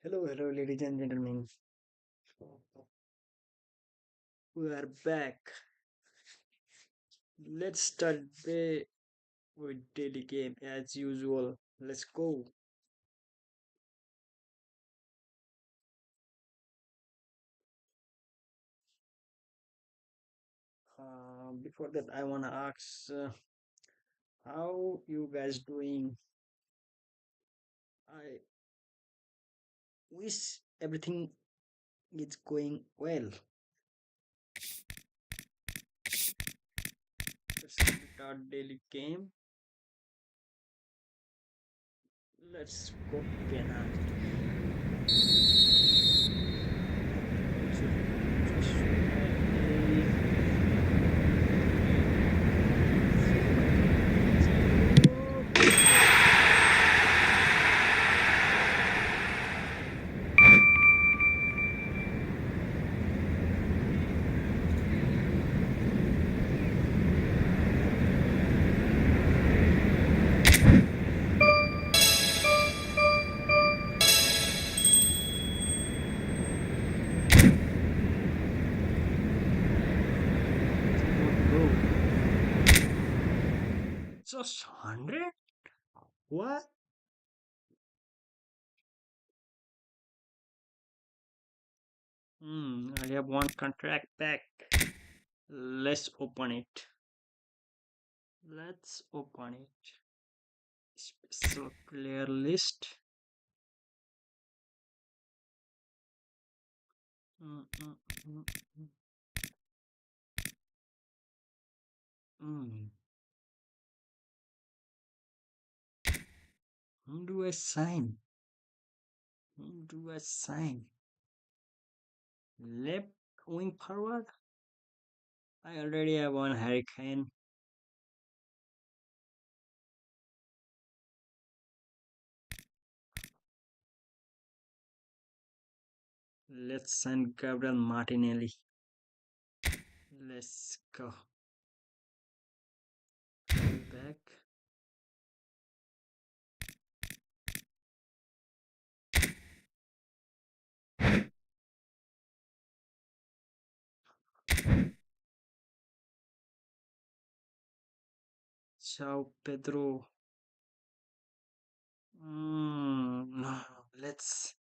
Hello, ladies and gentlemen. We are back. Let's start the with daily game as usual. Let's go. Before that, I wanna ask, how you guys doing? I wish everything is going well. Let's start our daily game. Let's go again. Just 100? What? I have one contract back. Let's open it. Let's open it. Special player list. Mm, mm, mm, mm, mm. Whom do I sign? Whom do I sign? Left wing forward? I already have one Hurricane. Let's sign Gabriel Martinelli. Let's go. Back. Ciao Pedro. No, let's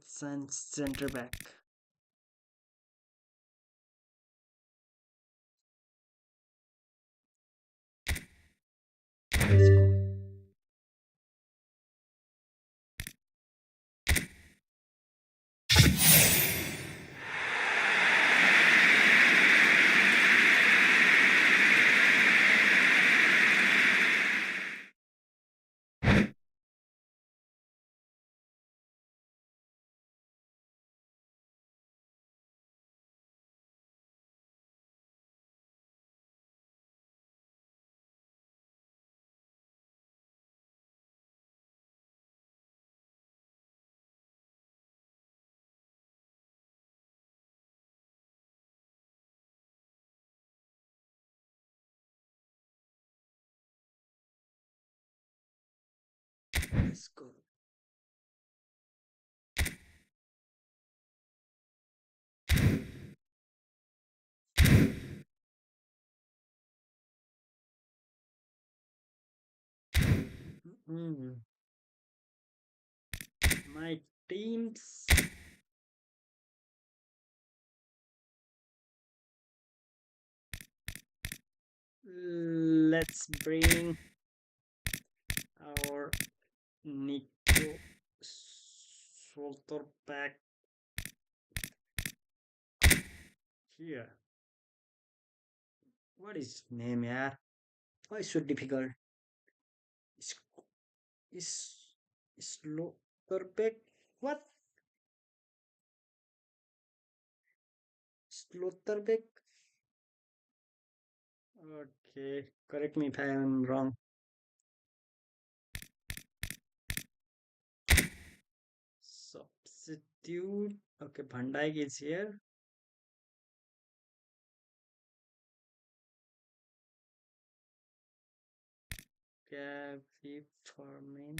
sign center back. Let's go. Let's go. Mm, my teams. Let's bring our Nico Solter back here. What is his name, yeah? Why is so difficult? Is is Slotterbeck? What? Slotterbeck? Okay, correct me if I am wrong. Substitute. Okay, Van Dijk is here. Gavi Farmin.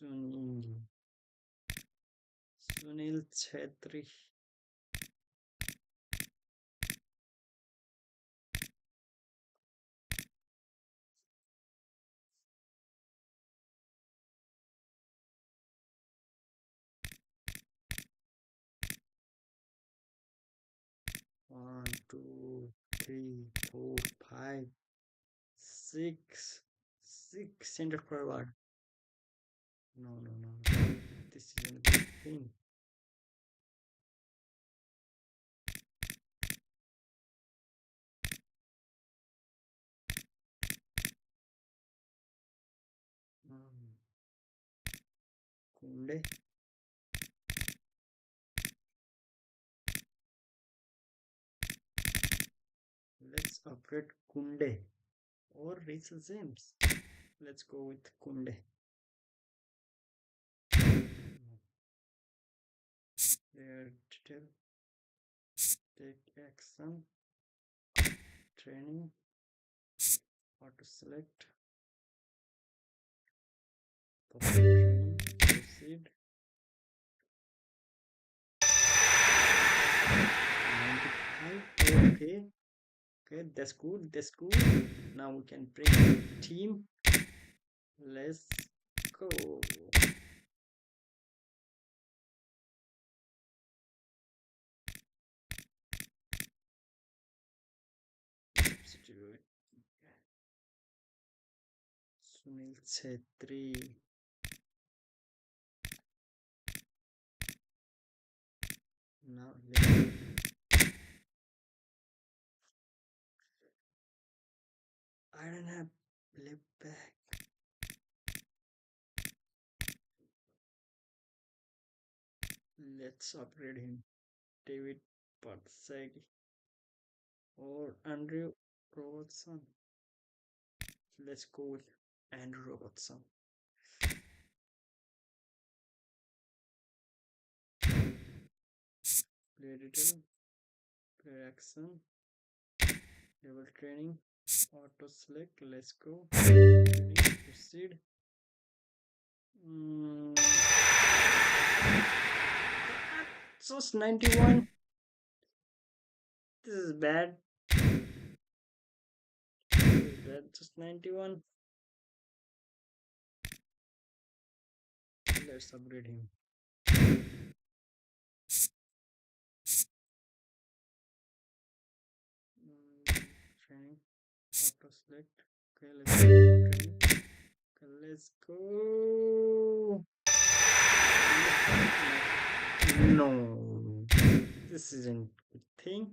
Sunil. Sunil Chetri. One, two, three, four, five, six. Six center forward. No, no, no, no. This isn't a good thing. Um, Kunde. Let's upgrade Kunde or Rachel James. Let's go with Kunde. Player detail. Take action. Training. Auto select. Perform training. Proceed. 95. Okay. Okay, that's good. That's good. Now we can bring the team. Let's go. Substitute. Sunil Chetri. Now I don't have left back. Let's upgrade him. David Patsegi or Andrew Robertson. Let's go with Andrew Robertson. Player detail, player action, level training, auto select. Let's go. Training, proceed. Just 91. This is bad. This is bad. Just 91. Let's upgrade him. Training, auto select. Okay, let's go. Training. Okay, let's go. No, this isn't a thing.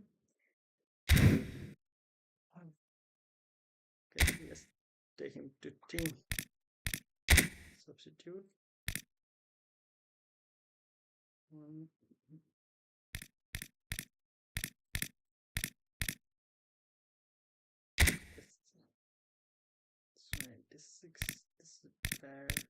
Okay, let's take him to team. Substitute. One. It's 96. This is bad.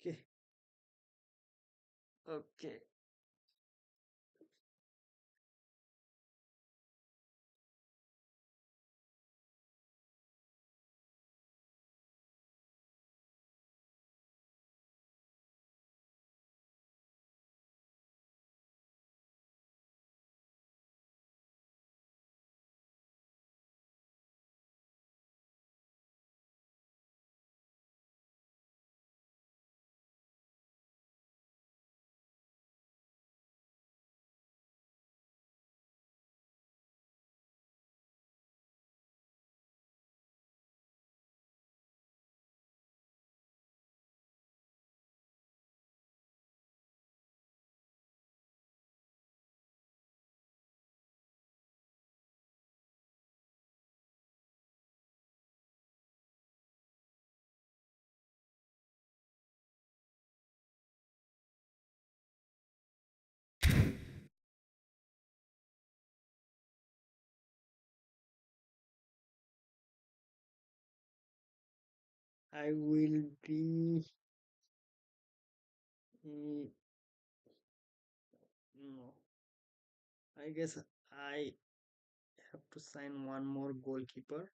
Okay. Okay. I will be. eh, no, I guess I have to sign one more goalkeeper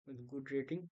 with good rating.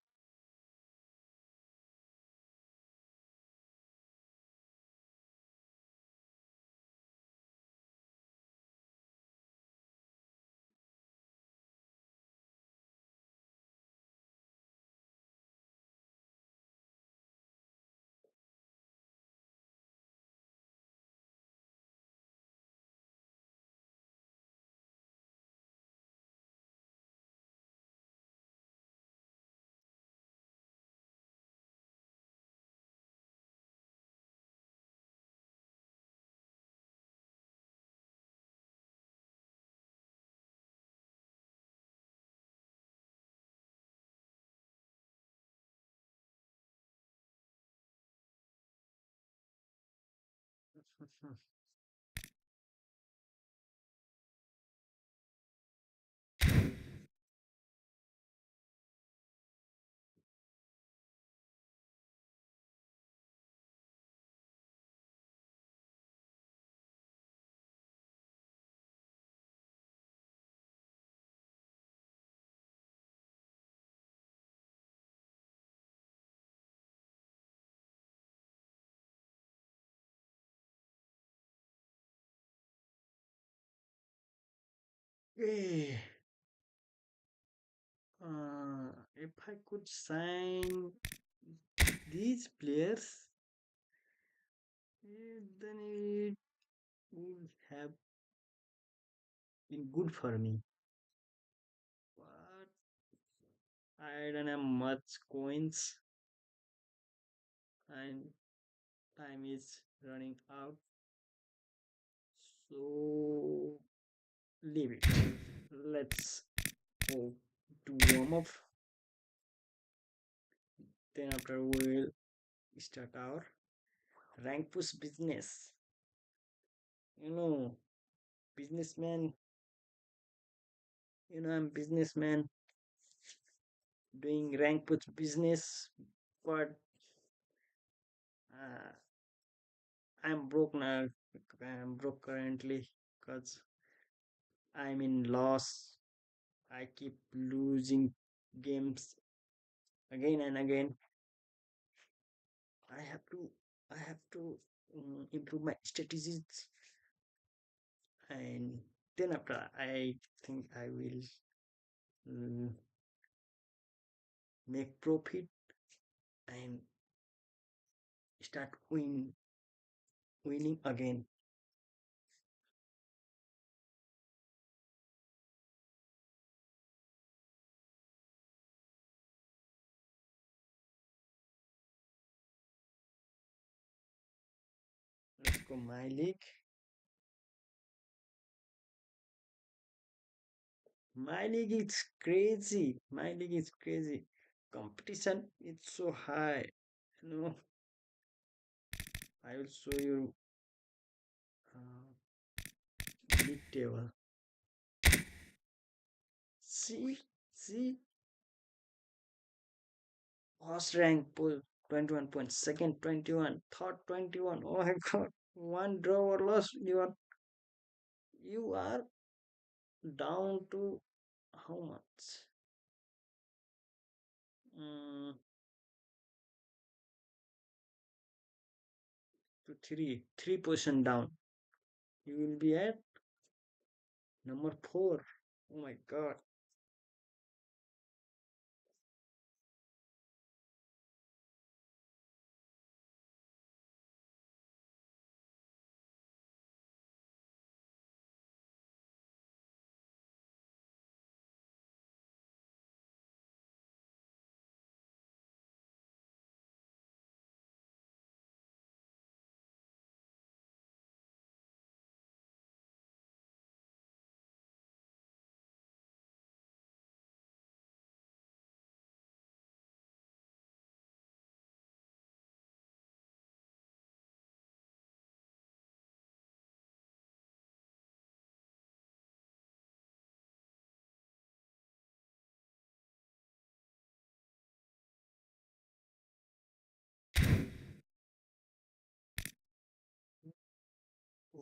Eh, if I could sign these players, then it would have been good for me. But I don't have much coins and time is running out. So leave it. Let's go to warm up. Then after we'll start our rank push business. You know, businessman. I'm businessman doing rank push business, but uh, I'm broke now. I'm broke currently because I'm in loss. I keep losing games again and again. I have to I have to improve my strategies, and then after I think I will mm, make profit and start winning again. Let's go my league. My league is crazy. My league is crazy. Competition is so high. You know, I will show you league table. See, see, first rank pull 21 points, second 21, third 21. Oh my god, one draw or loss, you are down to how much? Mm, to three position down. You will be at number four. Oh my god.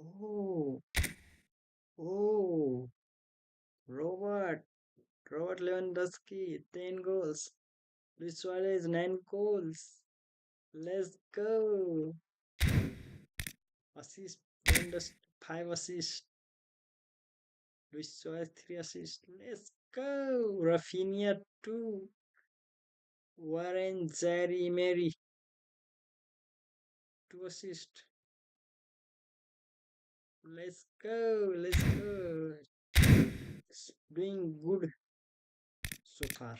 Oh, oh, Robert, Robert Lewandowski, 10 goals. Luis Suarez, 9 goals. Let's go. Assist, Lewandowski, 5 assists. Luis Suarez, 3 assists. Let's go. Rafinha, 2. Warren Zari Mary, 2 assists. Let's go. Let's go. It's doing good so far.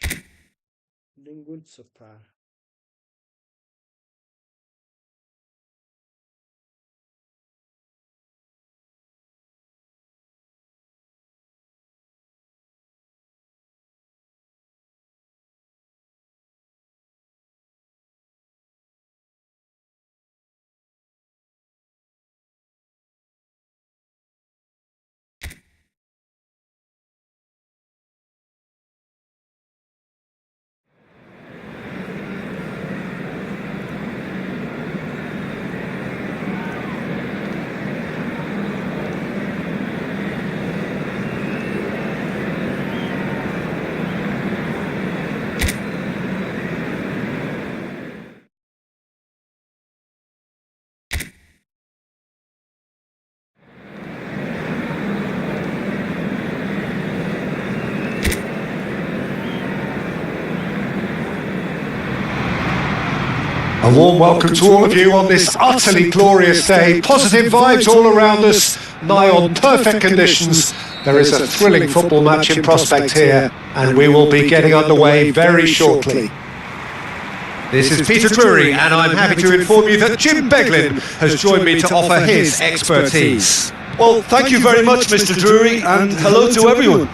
Doing good so far. A warm welcome to all of you on this utterly glorious day. Positive vibes all around us, nigh on perfect conditions. There is a thrilling football match in prospect here, and we will be getting underway very shortly. This is Peter Drury, and I'm happy to inform you that Jim Beglin has joined me to offer his expertise. Well, thank you very much, Mr. Drury, and hello to everyone.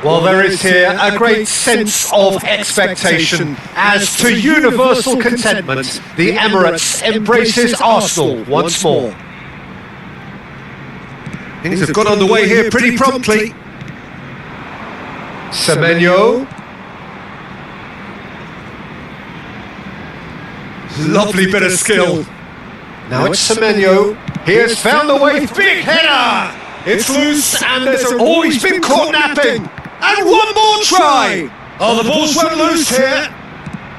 Well, there is here a great sense of expectation as to universal contentment. The Emirates embraces Arsenal once more. Things have got underway here pretty promptly. Semenyo. Lovely bit of skill. Now it's Semenyo. He has found the way. Big header! It's loose and there's a... Oh, he's been caught napping! And one more try! Oh, the ball's went loose here.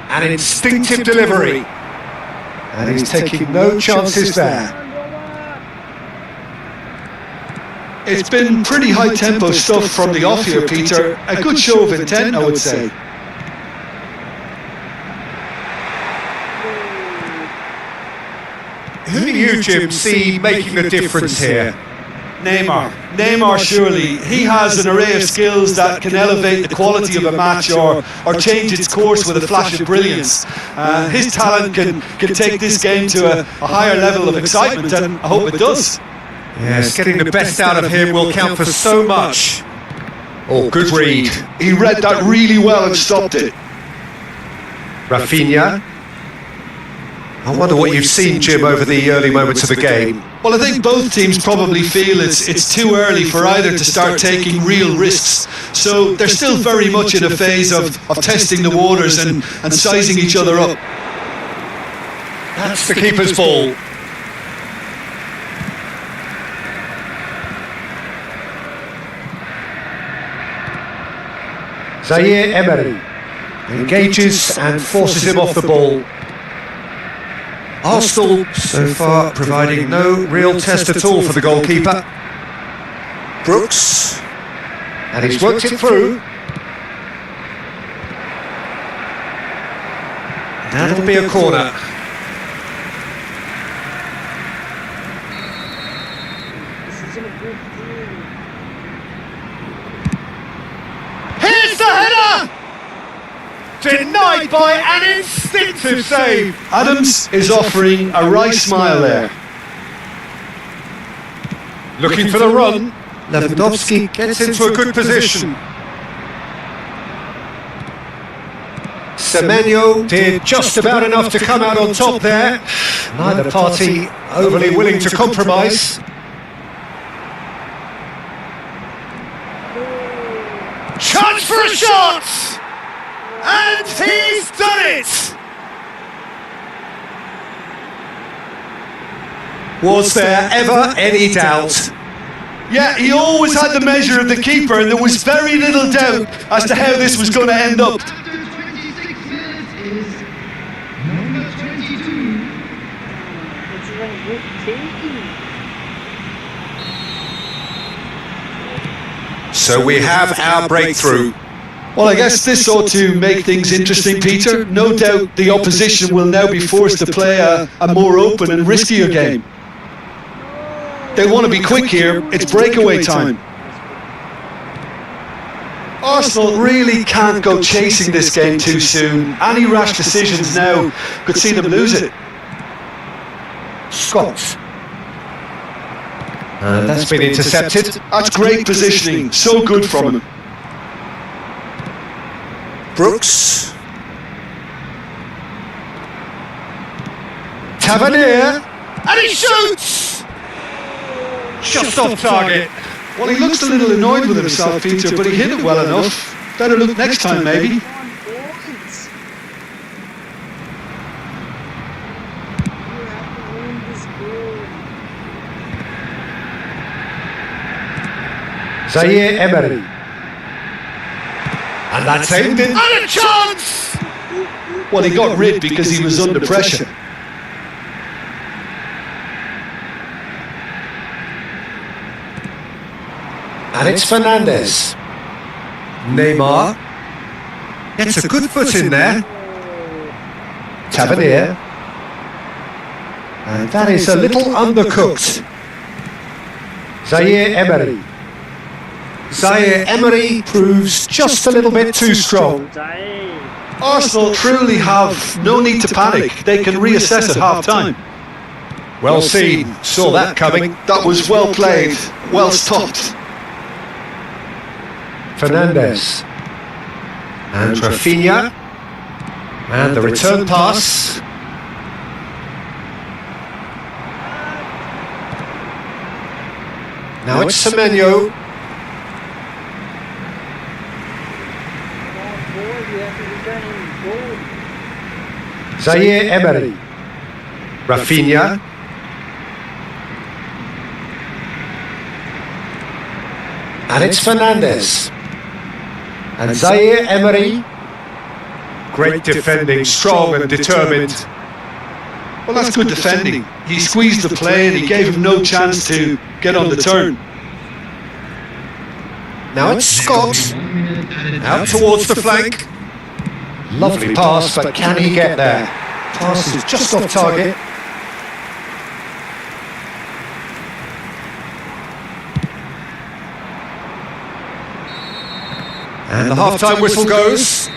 An instinctive delivery. And he's taking no chances there. It's been pretty high-tempo stuff from the off here, Peter. A good show of intent, I would say. Who do you, Jim, see making the difference here? Neymar, surely. He has an array of skills that can elevate the quality of a match or change its course with a flash of brilliance. His talent can take this game to a higher level of excitement, and I hope it does. Yes, getting the best out of him will count for so much. Oh, good read. He read that really well and stopped it. Rafinha. I wonder what you've seen, Jim, over the early moments of the game. Well, I think both teams probably feel it's too early for either to start taking real risks. So they're still very much in a phase of testing the waters and sizing each other up. That's the keeper's ball. Zaire Emery engages and forces him off the ball. Arsenal, so far, providing no real test at all for the goalkeeper. Brooks. And he's worked it through. That'll be a corner. This isn't a good thing. Here's the header! Denied by an instinctive save. Adams is offering a wry smile there. Looking for the run. Lewandowski gets into a good position. Semenyo did just about enough to come out on top there. Neither party overly willing to compromise. Chance for a shot! And he's done it! Was there ever any doubt? Yeah, he always had the measure of the keeper, and there was very little doubt as to how this was going to end up. After 26 minutes is number 22. It's even good thinking. So we have our breakthrough. Well, I guess this ought to make things interesting, Peter. No doubt the opposition will now be forced to play a more open and riskier game. They want to be quick here. It's breakaway time. Arsenal really can't go chasing this game too soon. Any rash decisions now could see them lose it. Scott. That's been intercepted. That's great positioning. So good from him. Brooks. Tavernier. And he shoots! Just off target. Well, he looks a little annoyed with himself, Peter, but he hit it well enough. Better look next time, maybe. Zaire Emery. And that's ended. And a chance! Well, he got rid because he was under pressure. And it's Fernandes. Neymar. Gets a good foot in there. Tavernier. And that is a little undercooked. Zaire Emery. Zaire Emery proves just a little bit too strong. Arsenal truly have no need to panic. They can reassess at half-time. Well seen. Saw that coming. That was well played, well stopped. Fernandes. And Rafinha. And the return pass. Now it's Semenyo. Zaire Emery. Rafinha. And it's Fernandes. And Zaire Emery. Great defending, strong and determined. Well, that's good defending. He squeezed the play and he gave him no chance to get on the turn. Now it's Scott. Out towards the flank. Lovely pass, but can he get there? Pass is just off target. And the half-time whistle goes.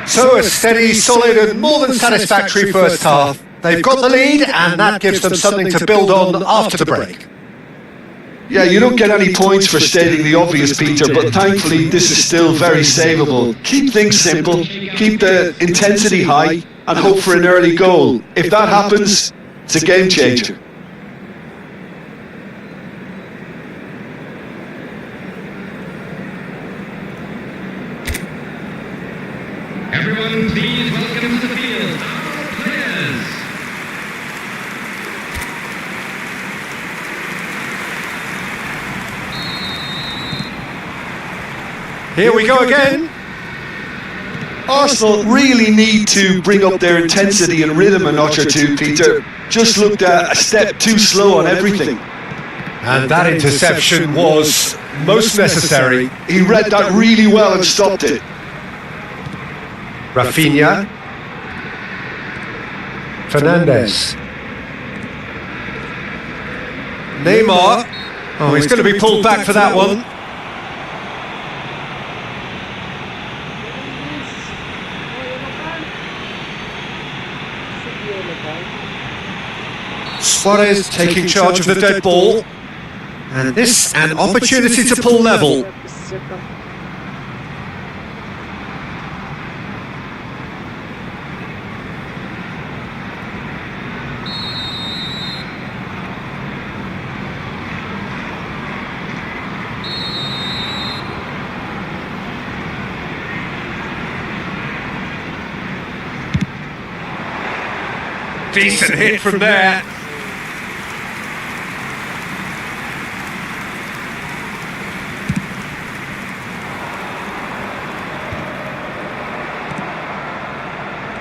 So a steady, solid and more than satisfactory first half. They've got the lead and that gives them something to build on after the break. Yeah, you don't get any points for stating the obvious, Peter, but thankfully this is still very savable. Keep things simple, keep the intensity high and hope for an early goal. If that happens, it's a game changer. Everyone, please welcome to the field our players. Here we go again. Arsenal really need to bring up their intensity and rhythm a notch or two, Peter. Just looked a step too slow on everything. And that interception was most necessary. He read that really well and stopped it. Rafinha. Fernandes. Neymar. Oh, he's going to be pulled back for that one. Suarez taking charge of the dead ball. And this an opportunity to pull level. Decent hit from there.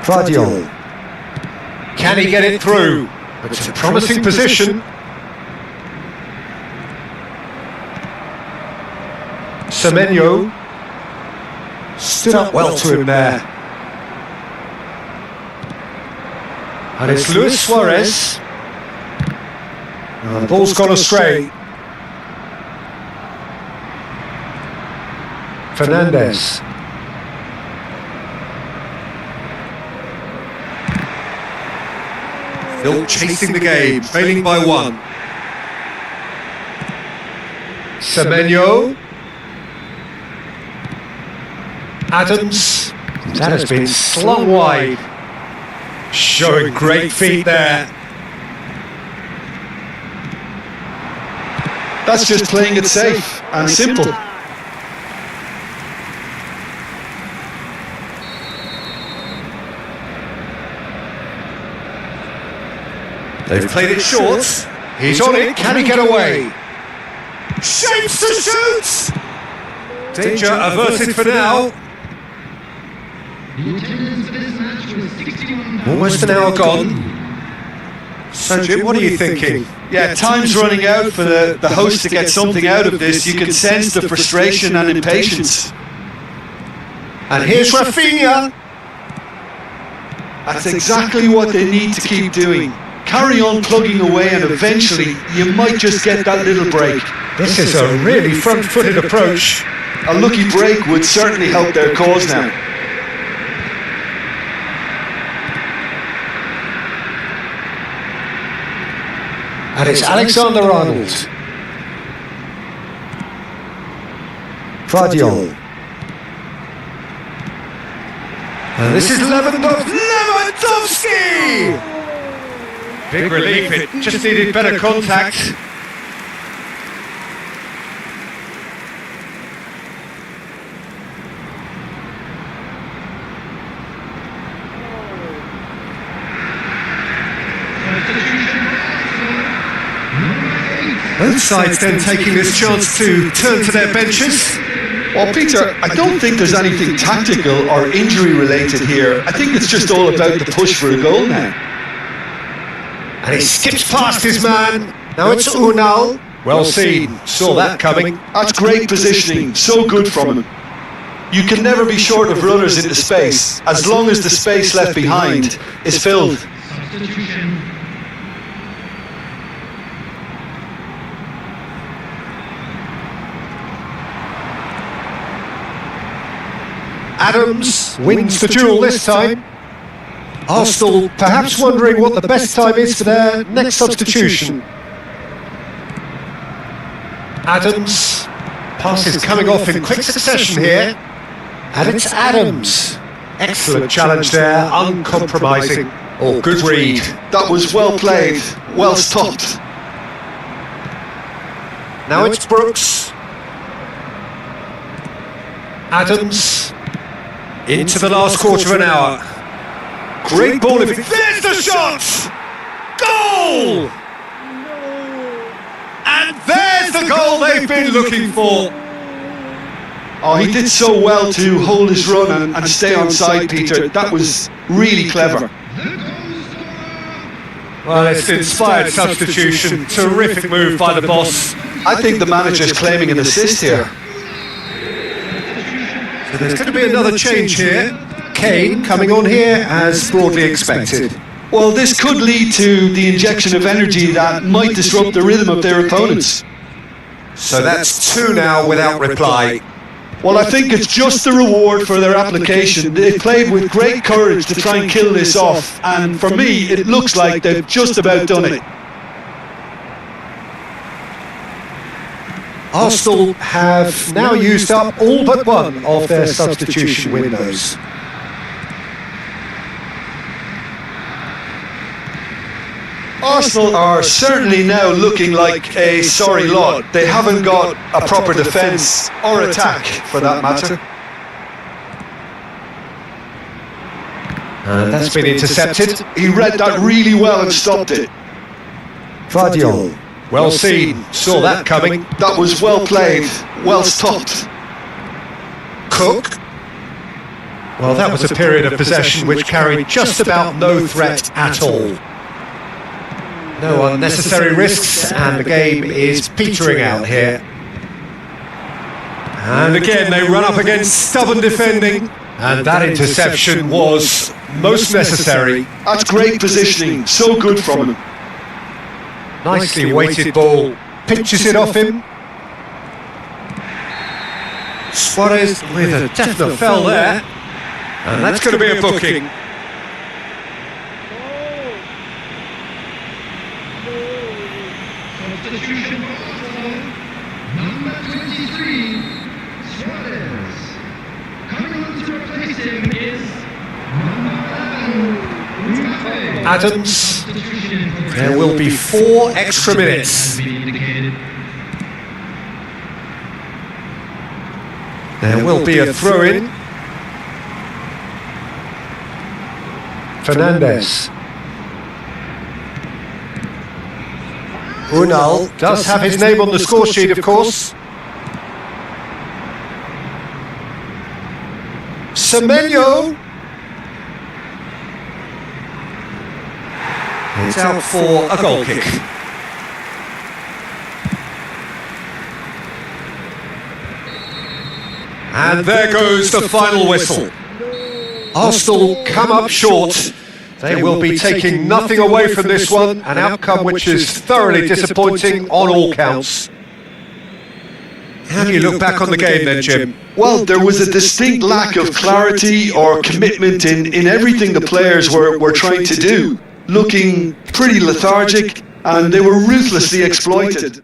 Vardiol. Can he get it through? It's a promising position. Semenyo stood up well to him there. And it's Luis Suarez. The ball's gone astray. Fernandez. Still chasing the game, trailing by one. Semenyo. Adams. That has been slung wide. Showing great feet there. That's just playing it safe and simple. They've played it short. He's on it. Can he get away? Shapes to shoot! Danger averted for now. The attendance for this match was 61,000. Almost an hour gone. So Jim, what are you thinking? Yeah, time's running out for the host to get something out of this. You can sense the frustration and impatience. And here's Rafinha. That's exactly what they need to keep doing. Carry on plugging away and eventually you might just get that little break. This is a really front-footed approach. A lucky break would certainly help their cause now. And it's Alexander-Arnold. Vardiol. And this is Lewandowski! Big relief, it just needed better contact. Both sides then taking this chance to turn to their benches. Well, Peter, I don't think there's anything tactical or injury related here. I think it's just all about the push for a goal now. And he skips past his man. Now it's Unal. Well seen. Saw that coming. That's great positioning. So good from him. You can never be short of runners into space, as long as the space left behind is filled. Substitution. Adams wins the duel this time. Arsenal perhaps wondering what the best time is for their next substitution. Adams. Passes coming off in quick succession here. And it's Adams. Excellent challenge there, uncompromising. Oh, good read. That was well played, well stopped. Now it's Brooks. Adams. Into the last quarter of an hour. Great ball. There's the shot! Goal! And there's the goal they've been looking for. Oh, he did so well to hold his run and stay on side, Peter. That was really clever. Well, it's an inspired substitution. Terrific move by the boss. I think the manager's claiming an assist here. So there's going to be another change here. Kane coming on here as broadly expected. Well, this could lead to the injection of energy that might disrupt the rhythm of their opponents. So that's two now without reply. Well, I think it's just the reward for their application. They've played with great courage to try and kill this off, and for me, it looks like they've just about done it. Arsenal have now used up all but one of their substitution windows. Arsenal are certainly now looking like a sorry lot. They haven't got a proper defence or attack, for that matter. And that's been intercepted. He read that really well and stopped it. Vardiol. Well seen. Saw that coming. That was well played, well stopped. Cook. Well, that was a period of possession which carried just about no threat at all. No unnecessary risks, and the game is petering out here. And again, they run up against stubborn defending. And that interception was most necessary. That's great positioning, so good from him. Nicely weighted ball, pitches it off him. Suarez with a definite fell there. And that's going to be a booking. Substitution for number 23, Suarez. Coming on to replace him is number 11, Adams. There will be 4 extra minutes. There will be a throw-in. Fernandez. Unal does have his name on the score sheet, of course. Semenyo. It's out for a goal kick. And there goes the final whistle. Arsenal come up short. They will be taking nothing away from this one, an outcome which is thoroughly disappointing on all counts. How do you look back on the game then, Jim? Well, there was a distinct lack of clarity or commitment in everything the players were trying to do. Looking pretty lethargic, and they were ruthlessly exploited.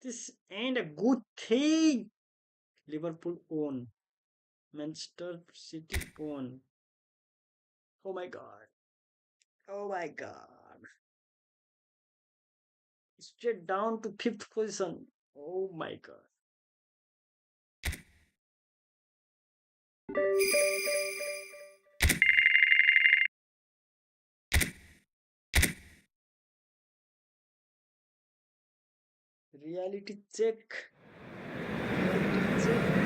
This ain't a good thing. Liverpool own. Manchester City own. Oh my god. Oh my god. Straight down to 5th position. Oh my god. Reality check. Reality check.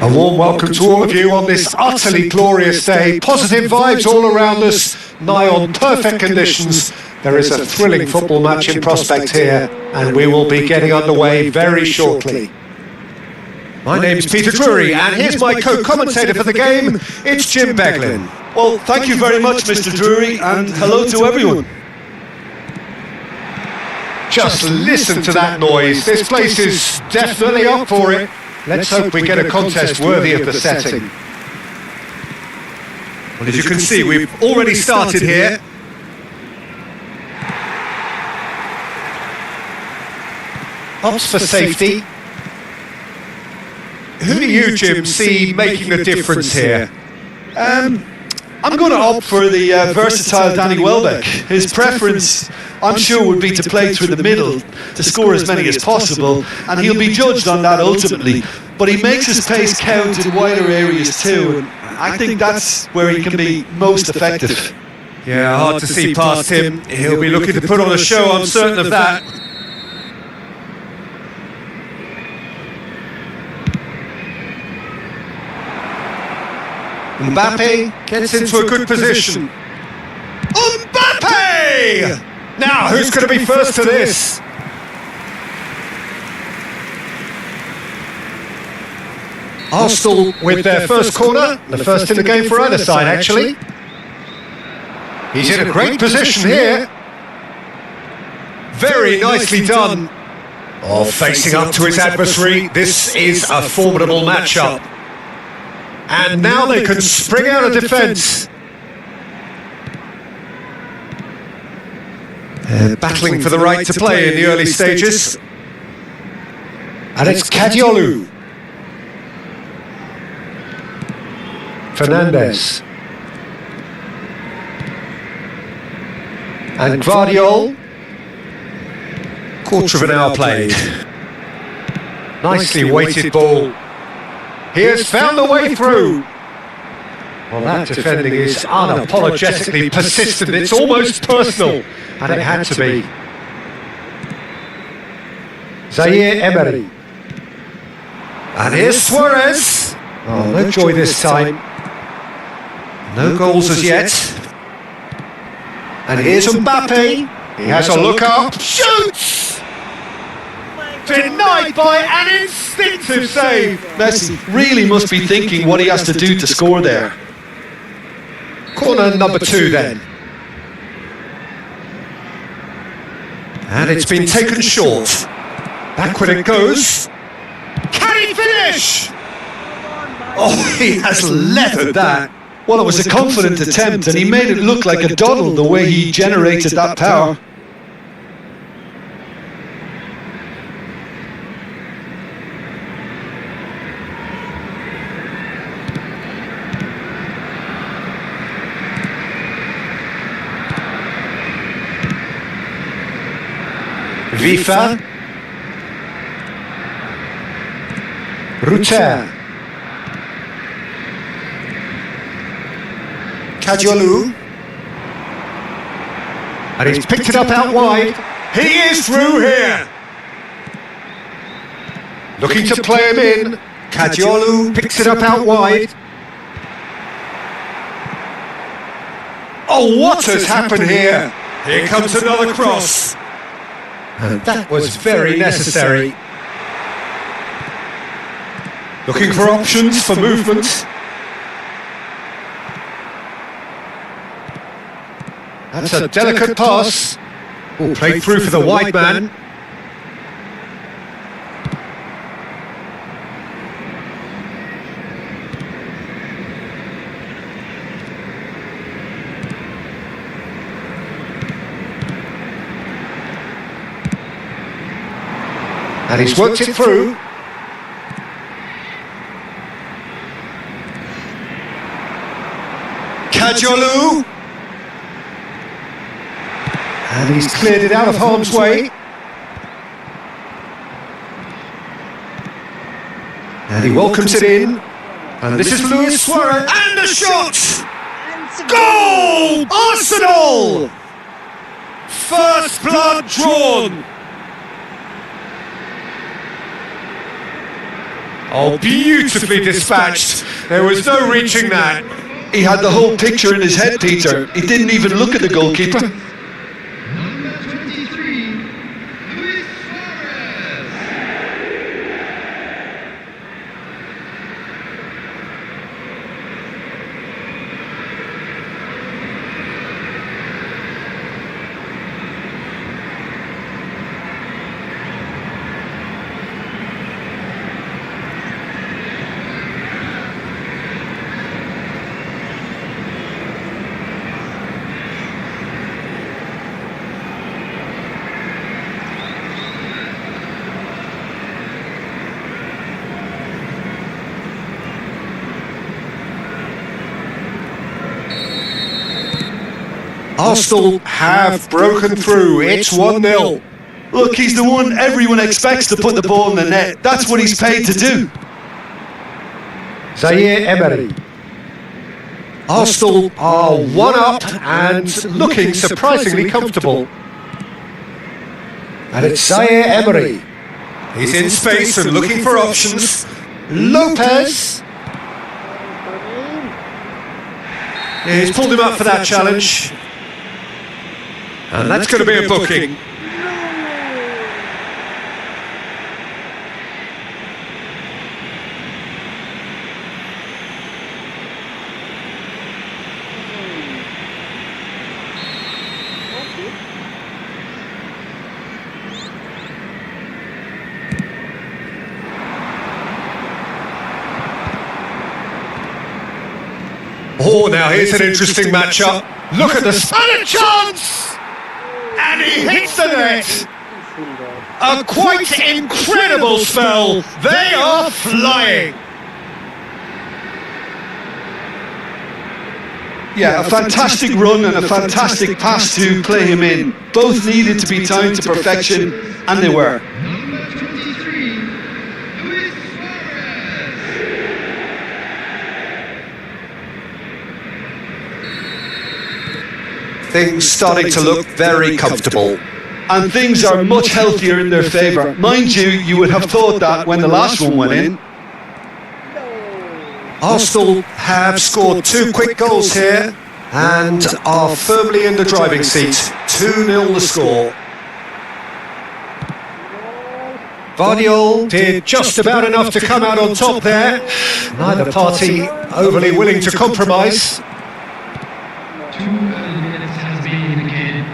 A warm welcome to all of you on this utterly glorious day. Positive vibes all around us, nigh on perfect conditions. There is a thrilling football match in prospect here, and we will be getting underway very shortly. My name's Peter Drury, and here's my co-commentator for the game. It's Jim Beglin. Well, thank you very much, Mr. Drury, and hello to everyone. Just listen to that noise. This place is definitely up for it. Let's hope we get a contest worthy of the setting. Well, as you can see, we've already started here. Ops for safety. Who do you, Jim, see making a difference here? I'm going to opt for the versatile Danny Welbeck. His preference, I'm sure, would be to play through the middle to score as many as possible, and he'll be judged on that ultimately. But he makes his pace count in wider areas too, and I think that's where he can be most effective. Yeah, hard to see past him. He'll be looking to put on a show, I'm certain of that. Mbappe gets into a good position. Mbappe! Now, who's going to be first to this? Arsenal with their first corner, the first in the game for either side, actually. He's in a great position here. Very nicely done. Oh, facing up to his adversary, this is a formidable matchup. And now they can spring out of defence. Battling for the right to play in the early stages. And it's Kadiolu. Fernandez. And Guardiol. Quarter of an hour played. Nicely weighted ball. He has found the way through. Well, that defending is unapologetically persistent. It's almost personal. And it had to be. Zaire Emery. And here's Suarez. Oh, no joy this time. No goals as yet. And here's Mbappe. He has a look up. Shoots! Denied by an instinctive save. Messi really must be thinking what he has to do to score there. Corner number 2 then. And it's been taken short. Backward it goes. Can he finish? Oh, he has leathered that. Well, it was a confident attempt, and he made it look like a doddle the way he generated that power. Vifa. Ruter. Kadiolu. And he's picked it up out wide. He is through here. Looking to play him in. Kadiolu picks it up out wide. Oh, what has happened here? Here comes another cross. And that was very necessary. Looking for options for movement. That's a delicate pass. Oh, played through for the wide man. And he's worked it through. Kadiolu. And he's cleared it out of harm's way. And he welcomes it in. And this is Luis Suarez. And the shot! Goal! Arsenal! First blood drawn. Oh, beautifully dispatched. There was no reaching that. He had the whole picture in his head, Peter. He didn't even look at the goalkeeper. Number 23, Luis Suarez. Arsenal have broken through. It's 1-0. Look, he's the one everyone expects to put the ball in the net. That's what he's paid to do. Zaire Emery. Arsenal are 1-up and looking surprisingly comfortable. And it's Zaire Emery. He's in space and looking for options. Lopez. Yeah, he's pulled him up for that challenge. And that's going to be a booking. Oh, now here's an interesting matchup. Look at the and a chance! And he hits the net! A quite incredible spell. They are flying. Yeah, a fantastic run and a fantastic pass to play him in. Both needed to be timed to perfection, and they were. Number 23, Luis Suarez. Things starting to look very comfortable. And things are much healthier in their favour. Mind you, you would have thought that when the last one went in. Arsenal have scored 2 quick goals here and are firmly in the driving seat. 2-0 the score. Vardiol did just about enough to come out on top there. Neither party overly willing to compromise. 2 early minutes has been indicated.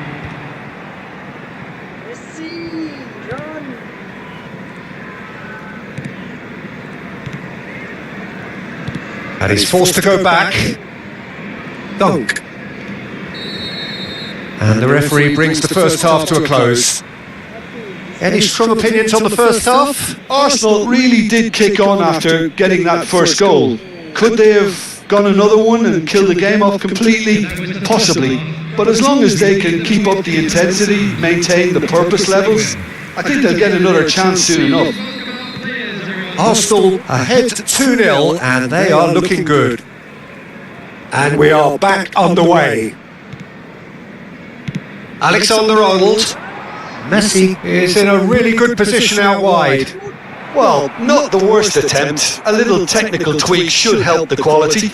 And he's forced to go back. Dunk. And the referee brings the first half to a close. Any strong opinions on the first half? Arsenal really did kick on after getting that first goal. Could they have gone another one and killed the game off completely? Possibly. But as long as they can keep up the intensity, maintain the purpose levels, I think they'll get another chance soon enough. Arsenal ahead 2-0 and they are looking good. And we are back underway. Alexander-Arnold. Messi is in a really good position out wide. Well, not the worst attempt. A little technical tweak should help the quality.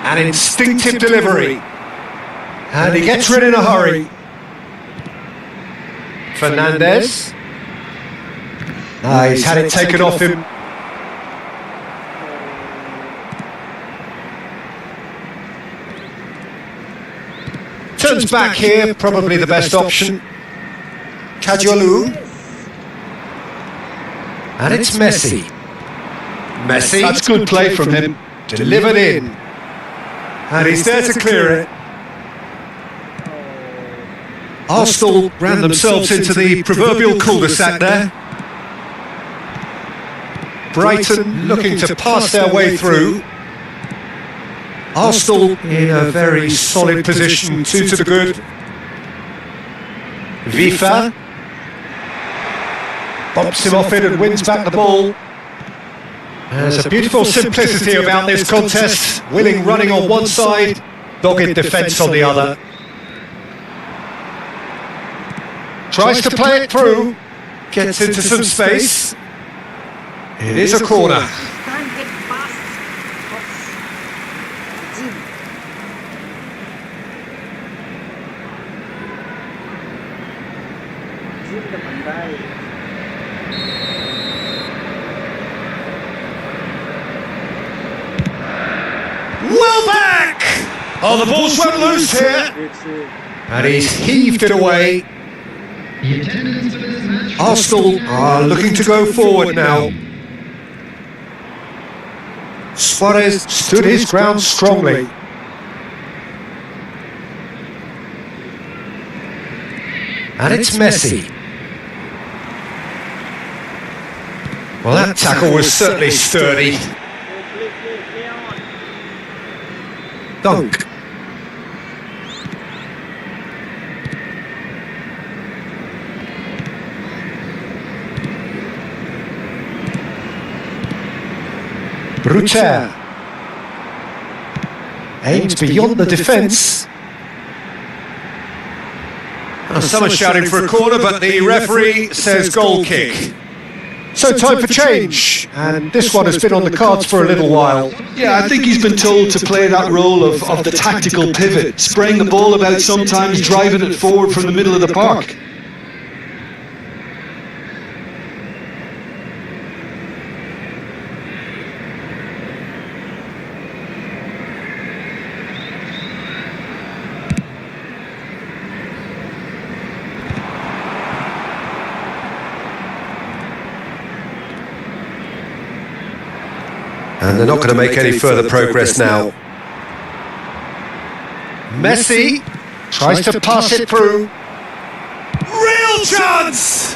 An instinctive delivery. And he gets rid in a hurry. Fernandez. He's had it taken off him. Turns back here, probably the best option. Kajolu. And it's Messi. Messi. That's good play from him. Delivered in. And he's there to clear it. Arsenal ran themselves into the proverbial cul-de-sac there. Brighton looking to pass their way through. Arsenal in a very solid position, 2 to the good. Vifa bumps him off it and wins back the ball. There's a beautiful simplicity about this contest. Willing running on one side, dogged defence on the other. Tries to play it through, gets into some space. It is a corner. Can't get past. Jim the Bandai. Well back! Oh, the ball's run loose here. It's And he's heaved it away. The attendance for this match. Arsenal are looking to go forward now. Suarez stood his ground strongly. And it's Messi. Well, that tackle was certainly sturdy. play on. Dunk. Bruter aimed beyond the defence. Someone's shouting for a corner, but the referee says goal kick. So time for change, and this one has been on the cards for a little while. Yeah, I think he's been told to play that role of the tactical pivot, spraying the ball about sometimes, driving it forward from the middle of the park. And they're not going to make any further progress now. Messi tries to pass it through. Real chance!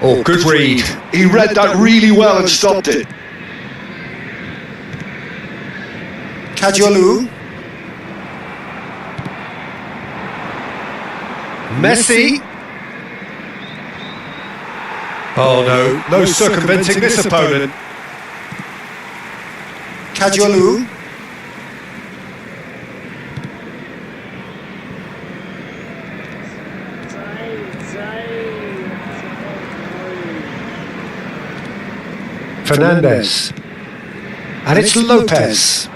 Oh, good read. He read that really well and stopped it. Kajolu. Messi. Oh no circumventing this opponent. Kajolu. Fernandez. And it's Lopez.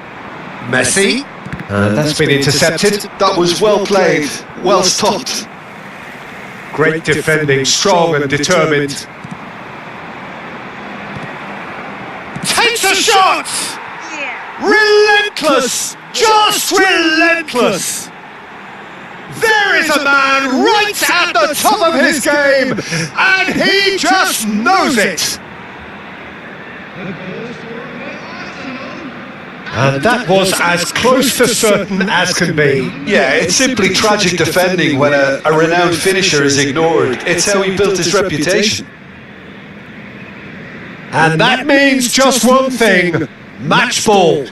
Messi. And that's been intercepted. That was well played, well stopped. Great defending, strong and determined. Takes a shot! Relentless! Just relentless! There is a man right at the top of his game, and he just knows it! And that was as close to certain as can be. Yeah, it's simply tragic defending when a renowned finisher is ignored. It's how he built his reputation. And that means just one thing, match ball.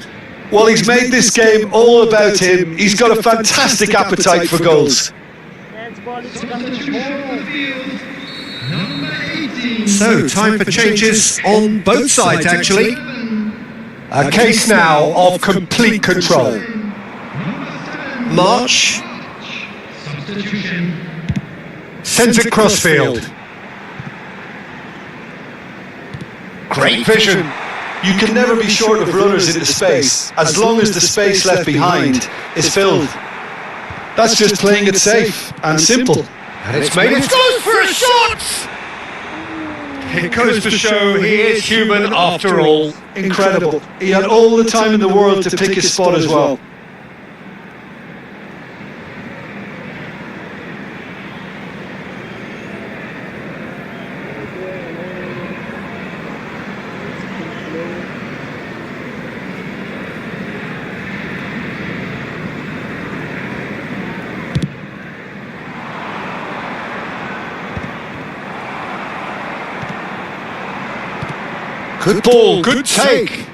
Well, he's made this game all about him. He's got a fantastic appetite for goals. So, time for changes on both sides, actually. A case now of complete control. March sends it crossfield. Great vision. You can never be short of runners into space, as long as the space left behind is filled. That's just playing it safe and simple. And it's made it. Goes for a shot! It goes to show he is human after all. Incredible. He had all the time in the world to pick his spot as well. Good ball, good take.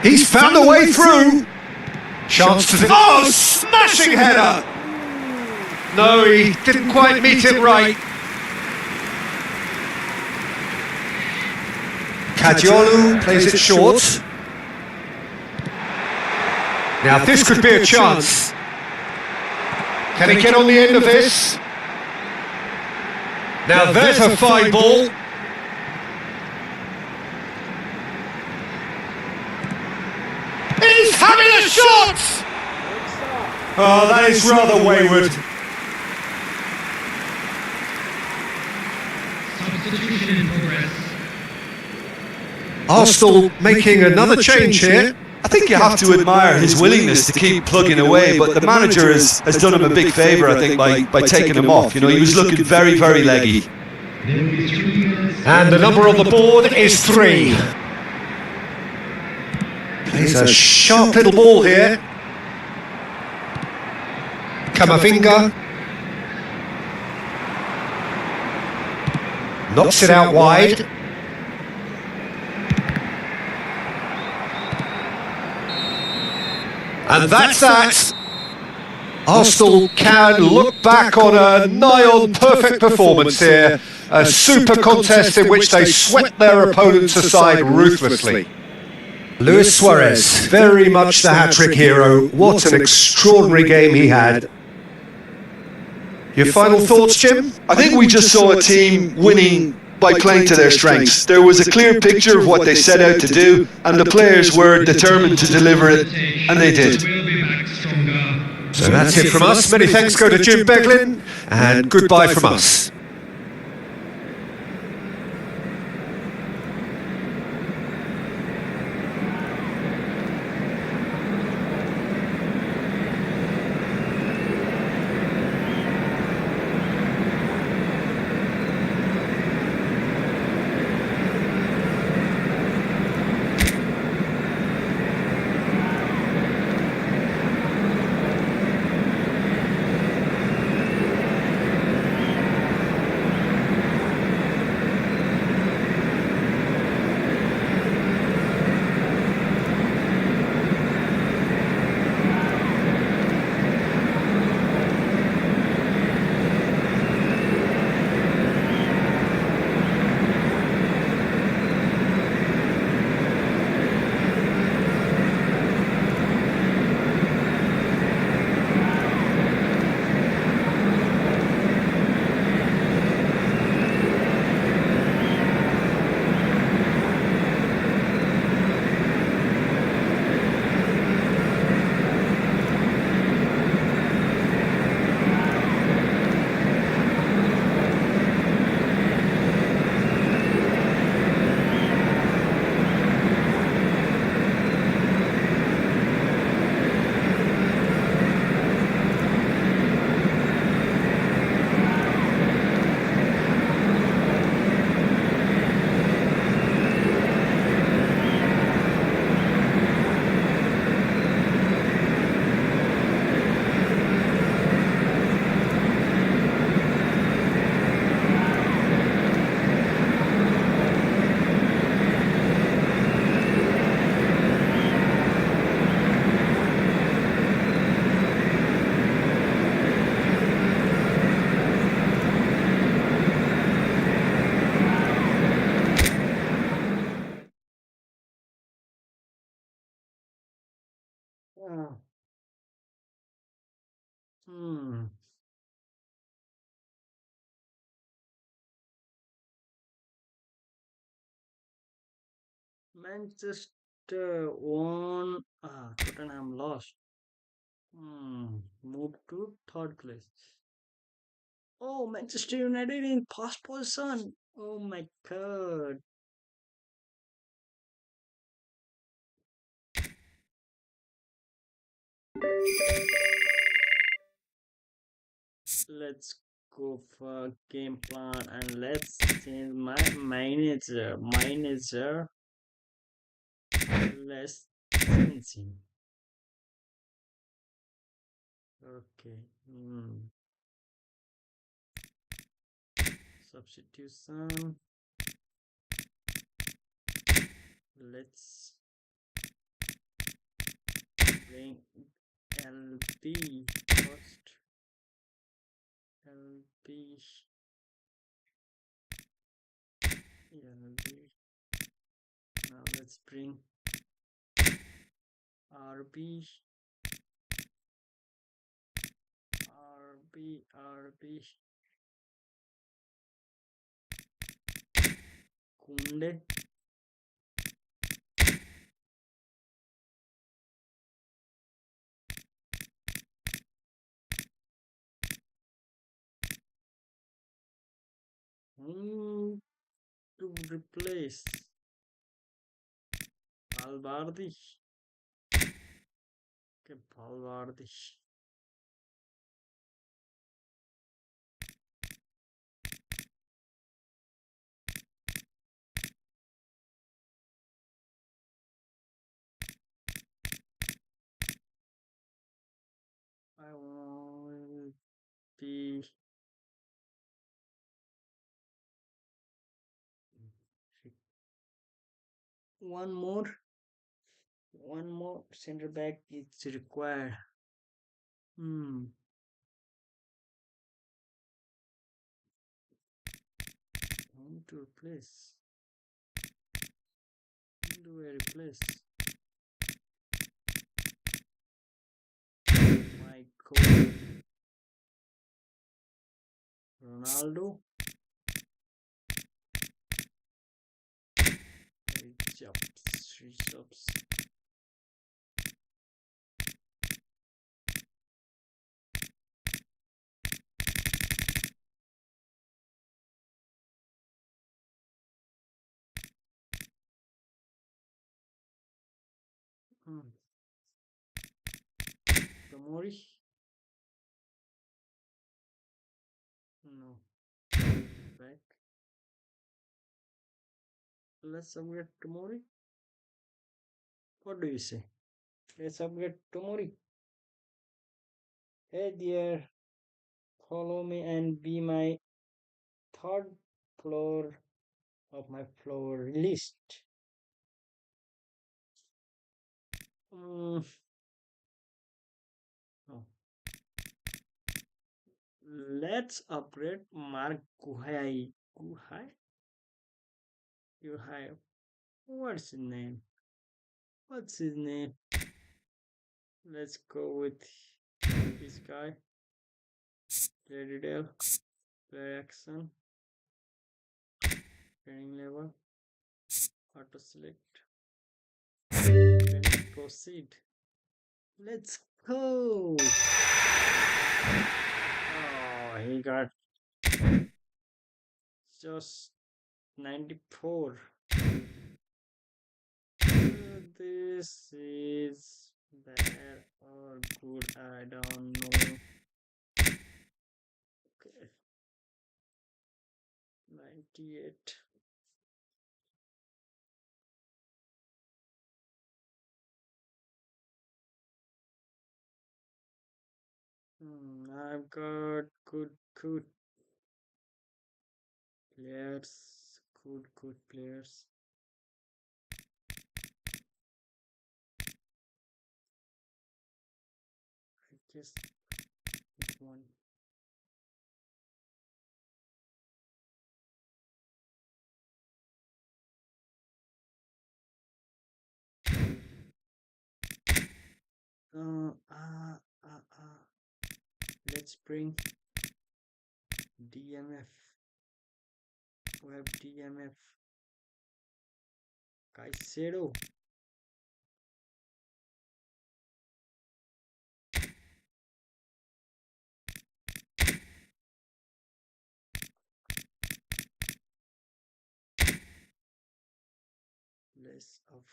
He's found a way through. Chance to... Oh, smashing header! No, he didn't quite meet it right. Kadiolu plays it short. Now this could be a chance. Can he get on the end of this? Now there's a fine ball. He's having a shot! Oh, that is rather wayward. Substitution in progress. Arsenal making another change here. I think you have to admire his willingness to keep plugging away, but the manager has done him a big favour, I think, by taking him off. You know, he was looking very, very leggy. There will be 3 minutes. And the number on the board is 3. Plays a sharp little ball here. Kamavinga knocks it out wide. And that's that. Arsenal can look back on a nigh-on perfect performance here. A super contest in which they swept their opponents aside ruthlessly. Luis Suarez, very much the hat-trick hero. What an extraordinary game he had. Your final thoughts, Jim? I think we just saw a team winning by playing to their strengths. There was a clear picture of what they set out to do, and the players were determined to deliver it, and they did. We'll be back stronger. So that's it from us. Many thanks go to Jim Beglin, and goodbye from us. Ah, hmm. Manchester won. Tottenham lost. Moved to third place. Oh, Manchester United in past position. Oh my god. Let's go for game plan and let's change my manager. Let's change him. Okay. Substitution. Let's bring LP first. LB, LB. Now let's bring RB, RB. Kunde. Who to replace Valverde? Okay, Valverde. I will be one more center back is required. Whom to replace? Whom do I replace? My coach, Ronaldo. Jobs. Tomori? No. Back. Let's upgrade Tomori. What do you say? Let's upgrade Tomori. Hey dear, follow me and be my third floor of my floor list. No. Let's upgrade Mark Guhai. Guhai? What's his name? Let's go with this guy. Ready Dale. Play action. Training level. Auto select. Then proceed. Let's go. Oh, he got just 94. This is bad or good, I don't know. Okay. 98. I've got good players. Good players. I guess this one. Let's bring DMF. We have DMF. Caicedo. Less of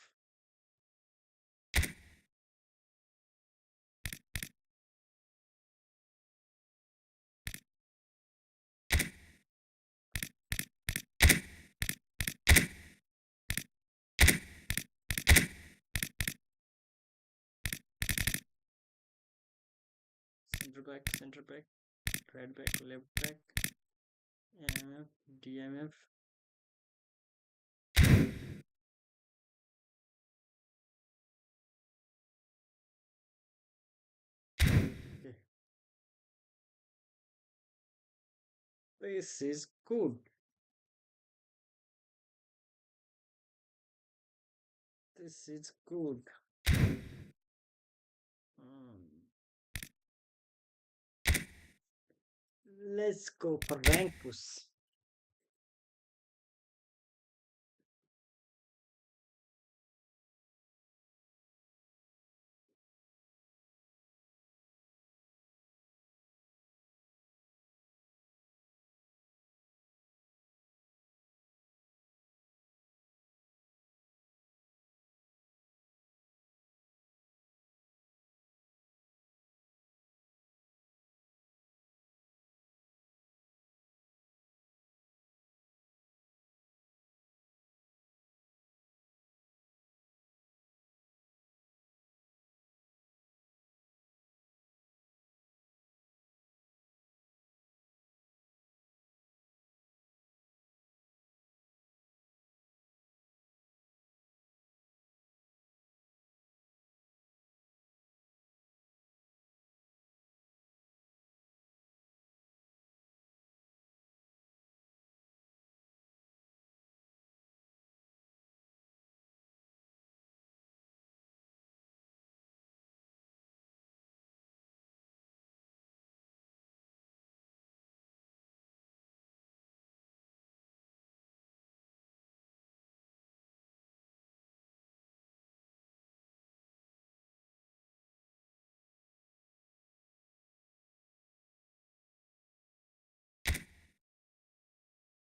center back, right back, left back, MF, DMF. Okay. This is good. This is good. Hmm. Let's go for rank push.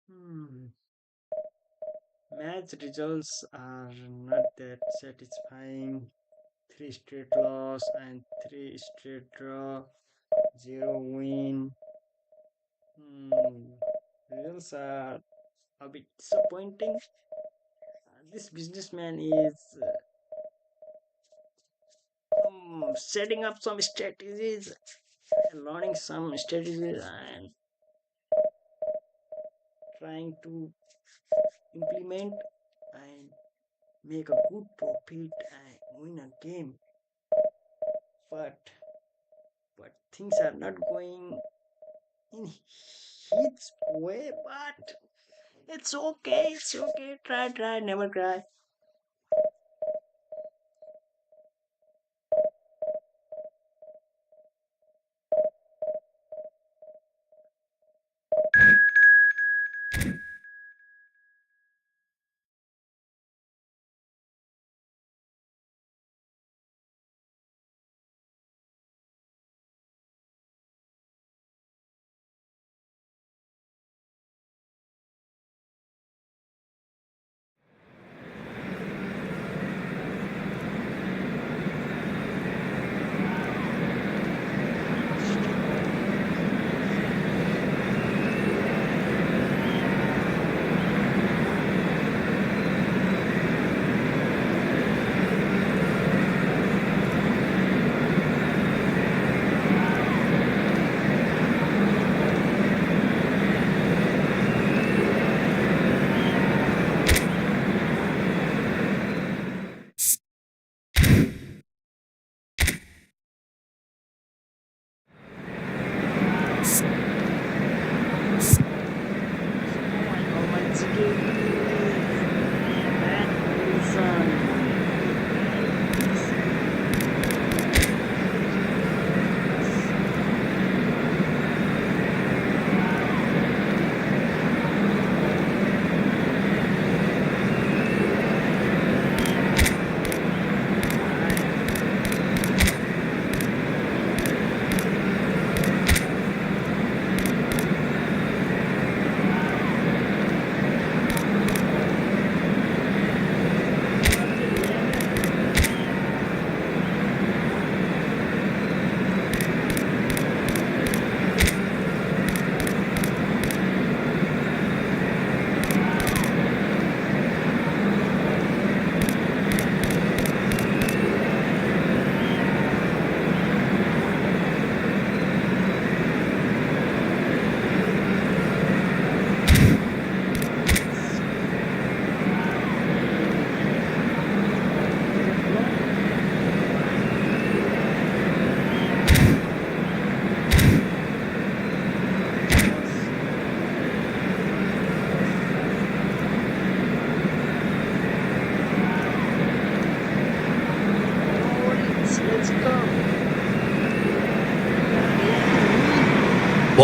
Hmm. Match results are not that satisfying. Three straight loss and three straight draw. Zero win. Hmm. Results are a bit disappointing. This businessman is setting up some strategies, learning some strategies, and trying to implement and make a good profit and win a game. But things are not going in his way. But it's okay. It's okay. Try. Never cry.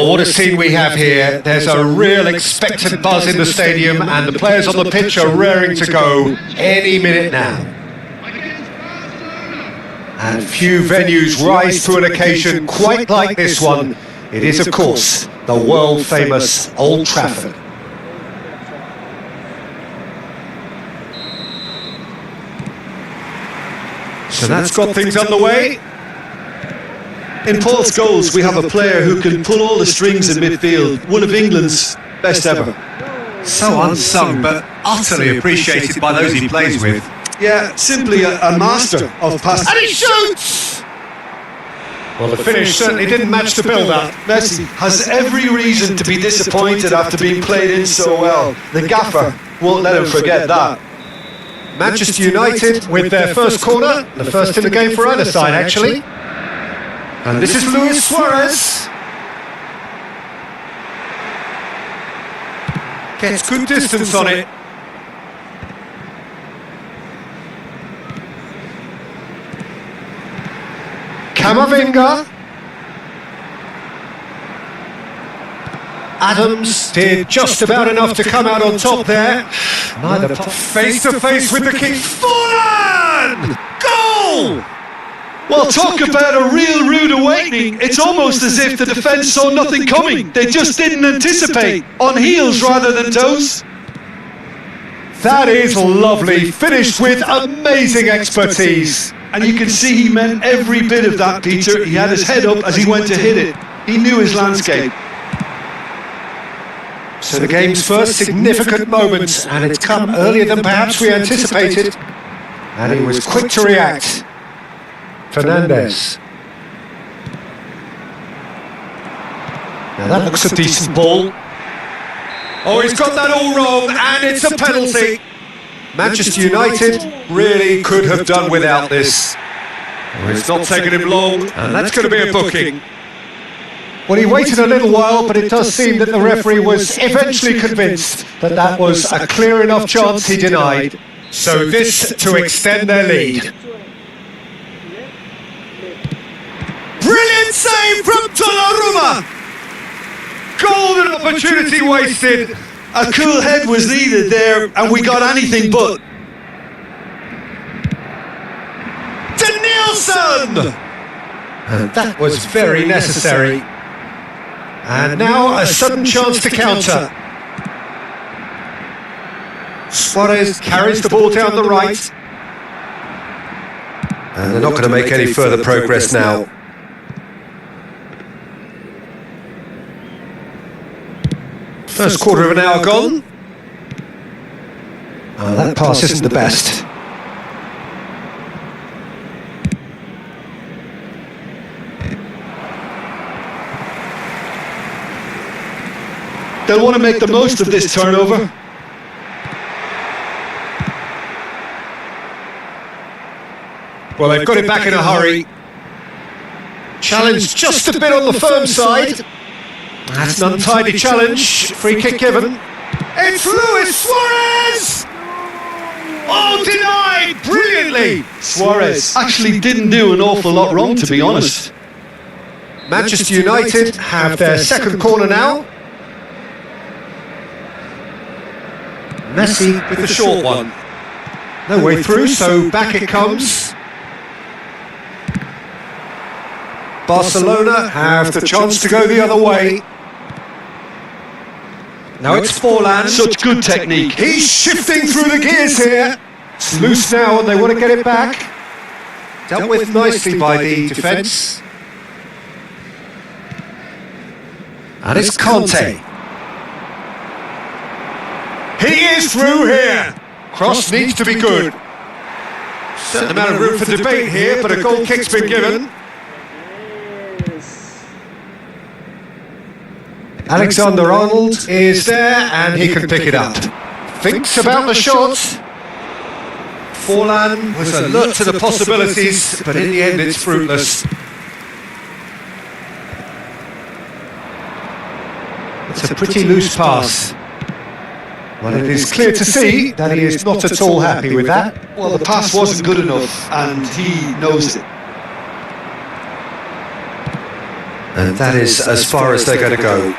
Well, what a scene we have here. There's a real expectant buzz in the stadium and the players on the pitch are raring to go any minute now. And few venues rise to an occasion quite like this one. It is, of course, the world-famous Old Trafford. So that's got things underway. In Paul Scholes, we have a player who can pull all the strings in midfield, one of England's best ever. So unsung, but utterly appreciated by those he plays with. Yeah, simply a master of passing. And he shoots! Well, the finish certainly didn't match the build-up. Messi has every reason to be disappointed after being played in so well. The gaffer won't let him forget that. Manchester United with their first corner, the first in the game for either side, actually. And this is Luis Suarez. Gets good distance on it. Camavinga. Adams did just about enough to come out on top there. Neither face to face with the kick. Foreign! Goal! Well, talk about a real rude awakening. It's almost as if the defence saw nothing coming. They just didn't anticipate. On heels rather than toes. That is lovely. Finished with amazing expertise. And you can see he meant every bit of that, Peter. He had his head up as he went to hit it. He knew his landscape. So the game's first significant moment, and it's come earlier than perhaps we anticipated. And he was quick to react. Fernandes. Now that looks a decent ball. Oh, he's got that all wrong, and it's a penalty. Manchester United really could have done without this. Well, it's not taken him long, and that's going to be a booking. Well, he waited a little while, but it does seem that the referee was eventually convinced that that was a clear enough chance he denied. So this to extend their lead. Brilliant save from Donnarumma! Golden opportunity wasted. A cool head was needed there, and we got anything but. Danielson! And that was very necessary. And now a sudden chance to counter. Suarez carries the ball down the right. And they're not going to make any further progress now. First quarter of an hour gone. Oh, that pass isn't the best. They'll want to make the most of this turnover. Well, they've got it back in a hurry. Challenge just a bit on the firm side. That's an untidy challenge. Free kick given. It's Luis Suarez! Oh, denied brilliantly! Suarez actually didn't do an awful lot wrong, to be honest. Manchester United have their second corner now. Messi with the short one. No way through, so back it comes. Barcelona have the chance to go the other way. Now it's Forlan. Such good technique. He's shifting through the gears here. It's loose now and they want to get it back. Dealt with nicely by the defence. And it's Conte. He is through here. Cross needs to be good. Certain amount of room for debate here, but a goal kick's been given. Alexander-Arnold is there and he can pick it up. Thinks about the shot. Forlan was alert to the possibilities, but in the end it's fruitless. It's a pretty loose pass. Well, it is clear to see that he is not at all happy with that. Well, the pass wasn't good enough, and he knows it. And that is as far as they're going to go.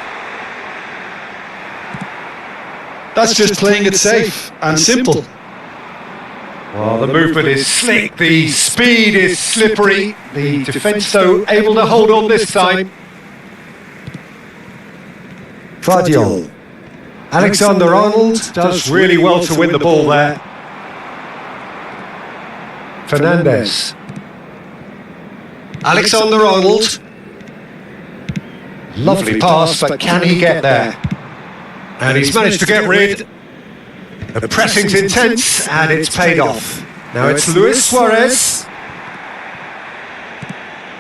That's just playing it safe and simple. Well, the movement is slick, the speed is slippery. The defence, though, able to hold on this time. Vardiol. Alexander-Arnold does really well to win the ball there. Fernandez. Alexander-Arnold. Lovely pass, but can he get there? And he's managed to get rid. The pressing's intense, and it's paid off. Now it's Luis Suarez.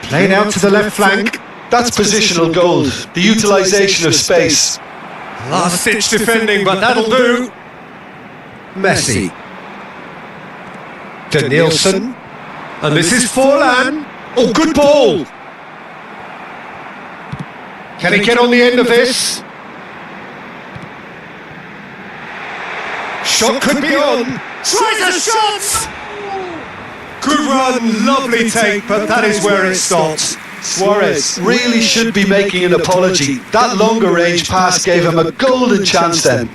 Played out to the left flank. That's positional gold, the utilisation of space. Last-ditch defending, but that'll do. Messi. To Nielsen. And this is Forlan. Oh, good ball. Can he get on the end of this? Shot could be on. Tries a shot! Good run, lovely take, but that is where it stops. Suarez really should be making an apology. That longer range pass gave him a golden chance then.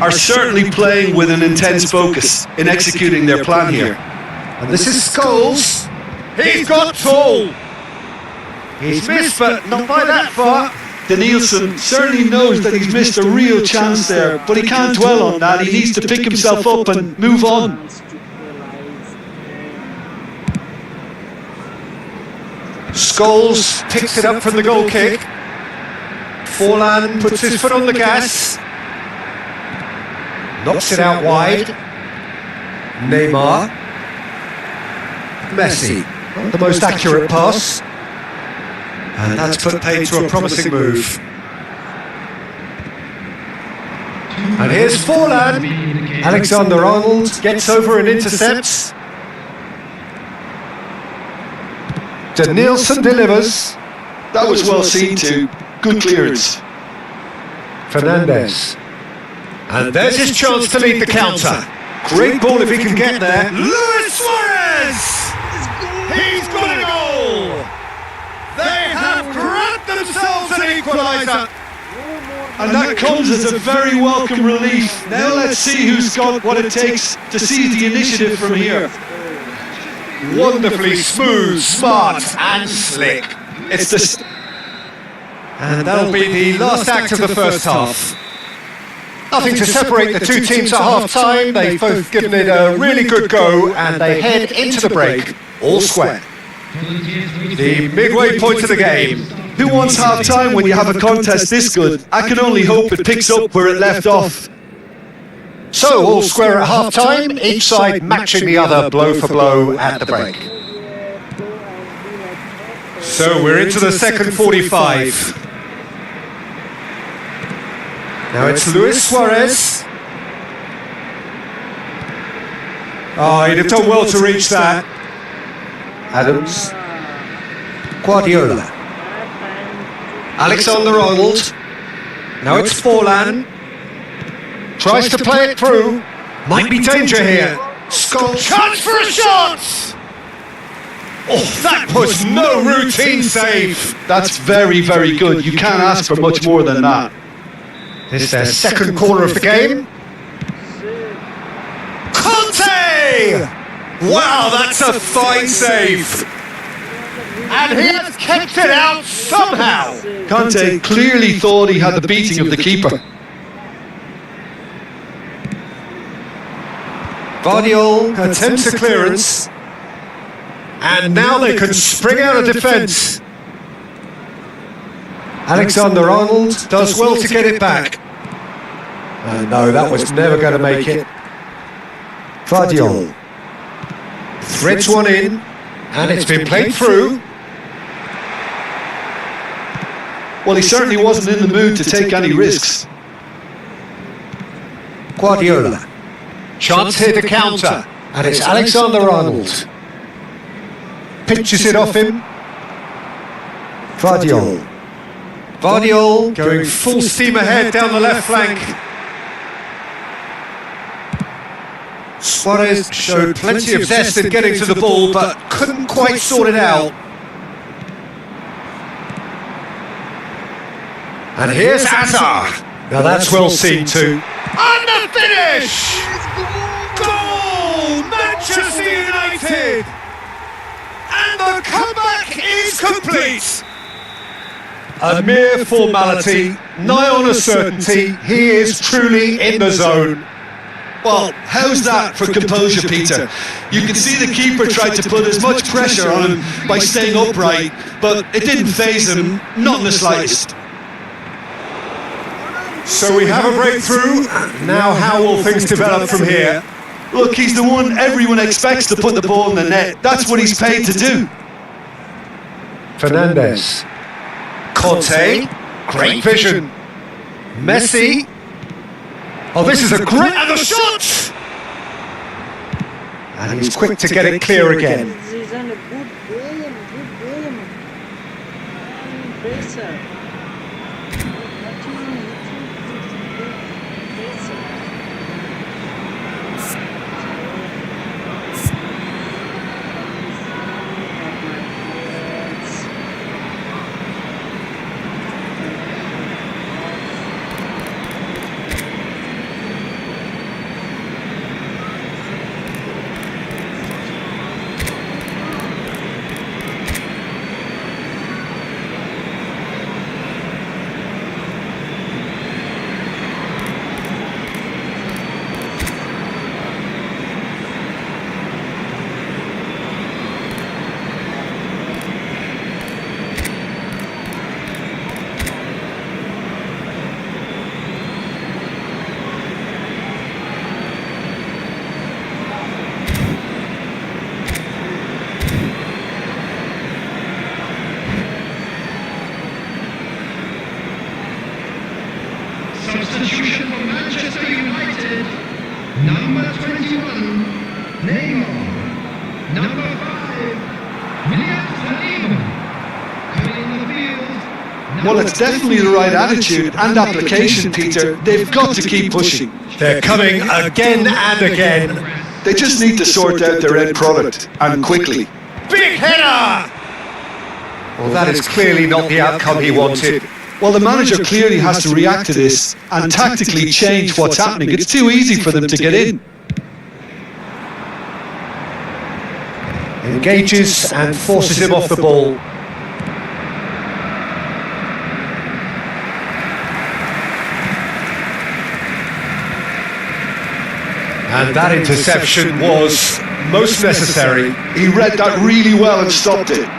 Are certainly playing with an intense focus in executing their plan here. And this is Scholes. He's got tall. He's missed, but not by that far. Nielsen certainly knows that he's missed a real chance there, but he can't dwell on that. He needs to pick himself up and move on. Scholes picks it up from the goal kick. Forlan puts his foot on the gas. Knocks it out wide. Neymar. Messi. Not the most accurate pass. And that's put paid to a promising move. And here's Forlan. Alexander-Arnold gets over and intercepts. De Nielsen delivers. That was well seen too. Good clearance. Fernandez. And there's his chance to lead the counter. Great ball if he can get there. Luis Suarez! He's got a goal! They have grabbed themselves an equaliser. And that comes as a very welcome relief. Now let's see who's got what it takes to seize the initiative from here. Wonderfully smooth, smart and slick. It's the... And that'll be the last act of the first half. Nothing to separate the two teams at half-time. They've both given it a really good go and they head into the break all square. The midway point of the game. Who wants half-time when you have a contest this good? I can only hope it picks up where it left off. So all square at half-time, each side matching the other blow for blow at the break. So we're into the second 45. Now it's Luis Suarez. Oh, he'd have done well to reach that. Adams. Guardiola. Alexander-Arnold. Now it's Forlan. Tries to play it through. Might be danger here. Scholes. Chance for a shot! Oh, that was no routine save. That's very, very good. You can't ask for much more than that. This is their second corner of the game. Conte! Wow, that's a fine save. And he has kept it out somehow. Conte clearly thought he had the beating of the keeper. Vardiol attempts a clearance. And now they can spring out of defence. Alexander-Arnold does well to get it back. No, that was never going to make it. Vardiol threads one in, and it's been played through. Well, he certainly wasn't in the mood to take any risks. Guardiola. Chance here to counter, and it's Alexander-Arnold. Pitches it off him. Vardiol. Vardiol going full steam ahead down the left flank. Suarez showed plenty of zest in getting to the ball, but couldn't quite sort it out. And here's Hazard. Now that's well seen too. And the finish! Goal! Manchester United! And the comeback is complete! A mere formality, nigh on a certainty, he is truly in the zone. Well, how's that for composure, Peter? You can see the keeper tried to put as much pressure on him by staying upright, but it didn't faze him, not in the slightest. So we have a breakthrough. Now how will things develop from here? Look, he's the one everyone expects to put the ball in the net. That's what he's paid to do. Fernandes. Conte. Great vision. Messi. Oh, this is a great... And the shot! And he's quick to get it clear again. This is a good game, good game. Pressure. Substitution for Manchester United. Number 21, Neymar. Number 5, William Saliba. Coming in the field. Well, it's definitely the right attitude and application, Peter. They've got to keep pushing. They're coming again and again. They just need to sort out their end product, and quickly. Big header! Well, that is clearly not the outcome he wanted. Well, the manager clearly has to react to this and tactically change what's happening. It's too easy for them to get in. Engages and forces him off the ball. And that interception was most necessary. He read that really well and stopped it.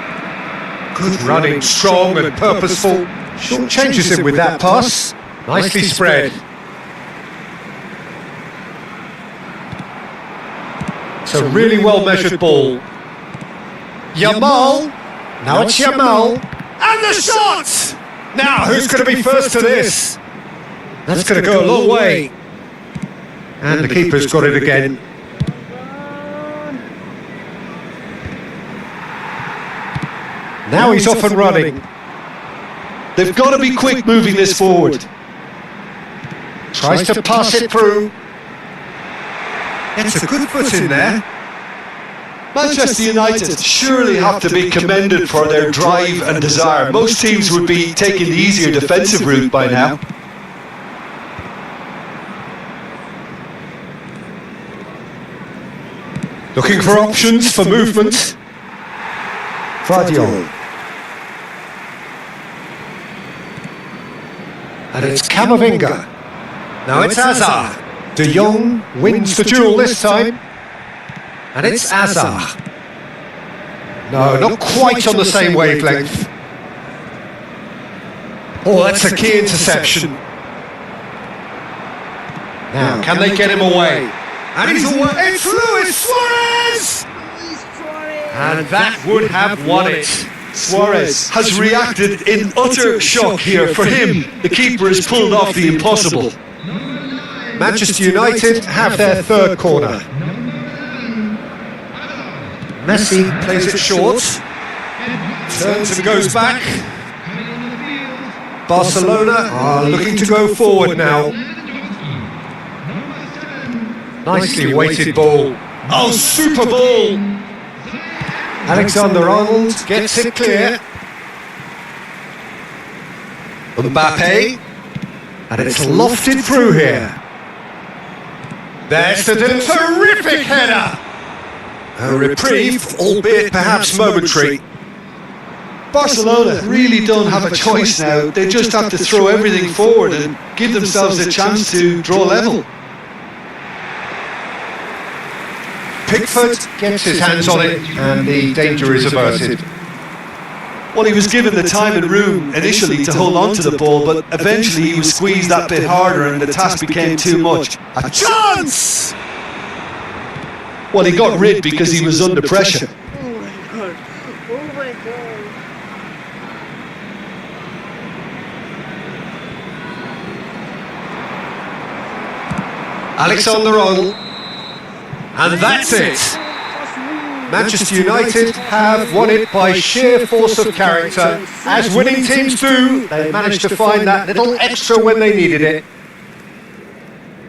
Good running, strong and purposeful. Short changes him with that pass. Nicely spread. It's a really well measured ball. Yamal. Now it's Yamal. And the shot! Now who's going to be first to this? That's going to go a long way. And the keeper's got it again. Now he's off and running. They've got to be quick moving this forward. Tries to pass it through. It's a good foot in there. Manchester United surely have to be commended for their drive and desire. Most teams would be taking the easier defensive route by now. Looking for options for movement. Vardiol. And it's Camavinga. Now it's Hazard. De Jong wins the duel this time. And it's Hazard. No, not quite on the same wavelength. Oh, that's a key interception. Now, can they get him away? And he's away. It's Luis Suarez! And that would have won it. Suarez has reacted in utter shock here. For him, the keeper has pulled off the impossible. Manchester United have their third corner. Messi plays it short. Turns and goes back. Barcelona are looking to go forward now. Nicely weighted ball. Oh, super ball! Alexander-Arnold gets it clear. Mbappe. And it's lofted through here. There's the terrific header. A reprieve, albeit perhaps momentary. Barcelona really don't have a choice now. They just have to throw everything forward and give themselves a chance to draw level. Pickford gets his hands on it and the danger is averted. Well, he was given the time and room initially to hold on to the ball, but eventually he was squeezed that bit harder and the task became too much. A chance! Well, he got rid because he was under pressure. Oh my god. Oh my god. Alexander-Arnold. And that's it. Manchester United have won it by sheer force of character. As winning teams do, they managed to find that little extra when they needed it.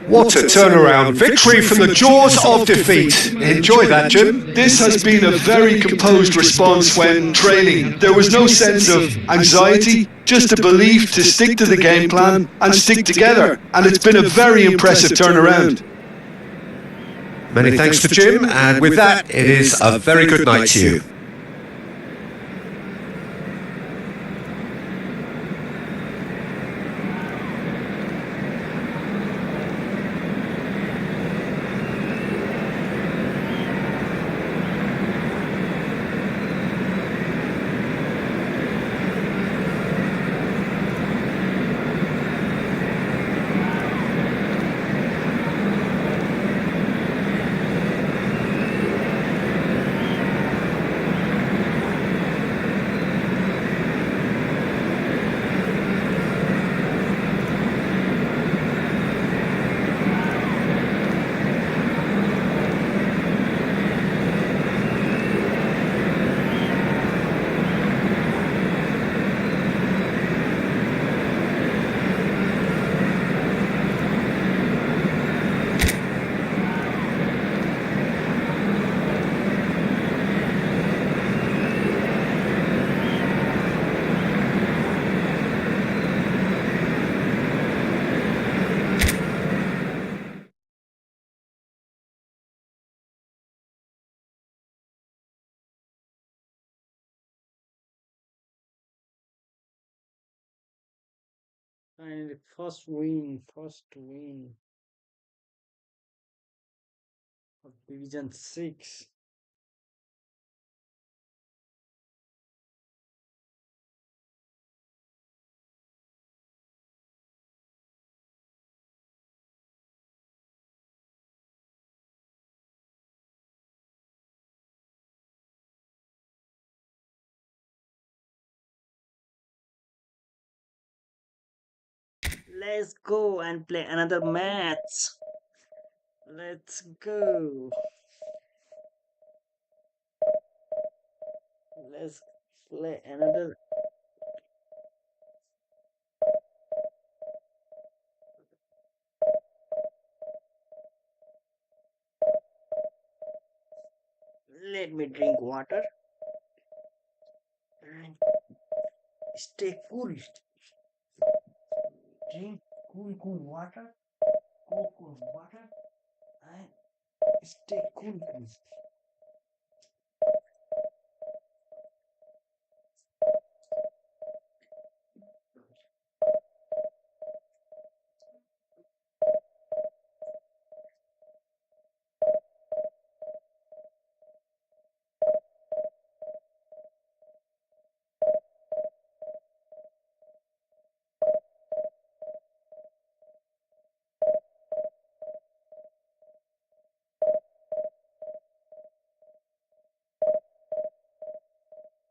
What a turnaround. Victory from the jaws of defeat. Enjoy that, Jim. This has been a very composed response when trailing. There was no sense of anxiety, just a belief to stick to the game plan and stick together. And it's been a very impressive turnaround. Many thanks to Jim, and with that, it is a very good night to you. And first win of Division 6. Let's go and play another match. Let's go. Let's play another. Let me drink water and stay cool. Drink cool water. Cool water and stay cool.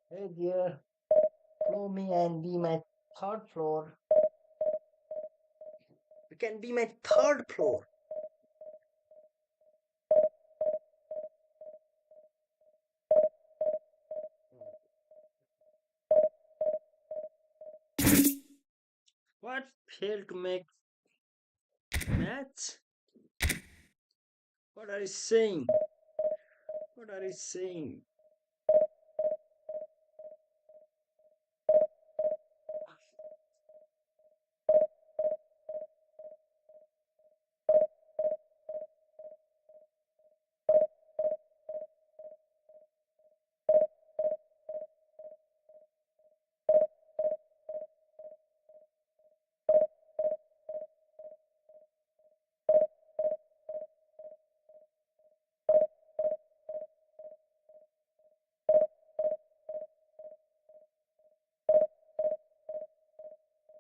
Hey dear, follow me and be my third floor. You can be my third floor. What failed to make match? What are you saying? What are you saying?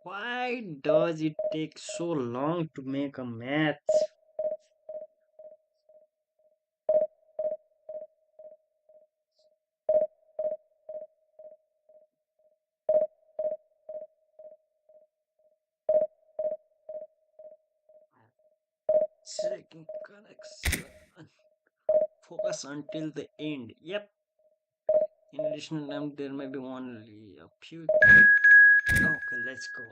Why does it take so long to make a match? Checking connection. Focus until the end. Yep. In additional time, there may be only a few. Okay, let's go.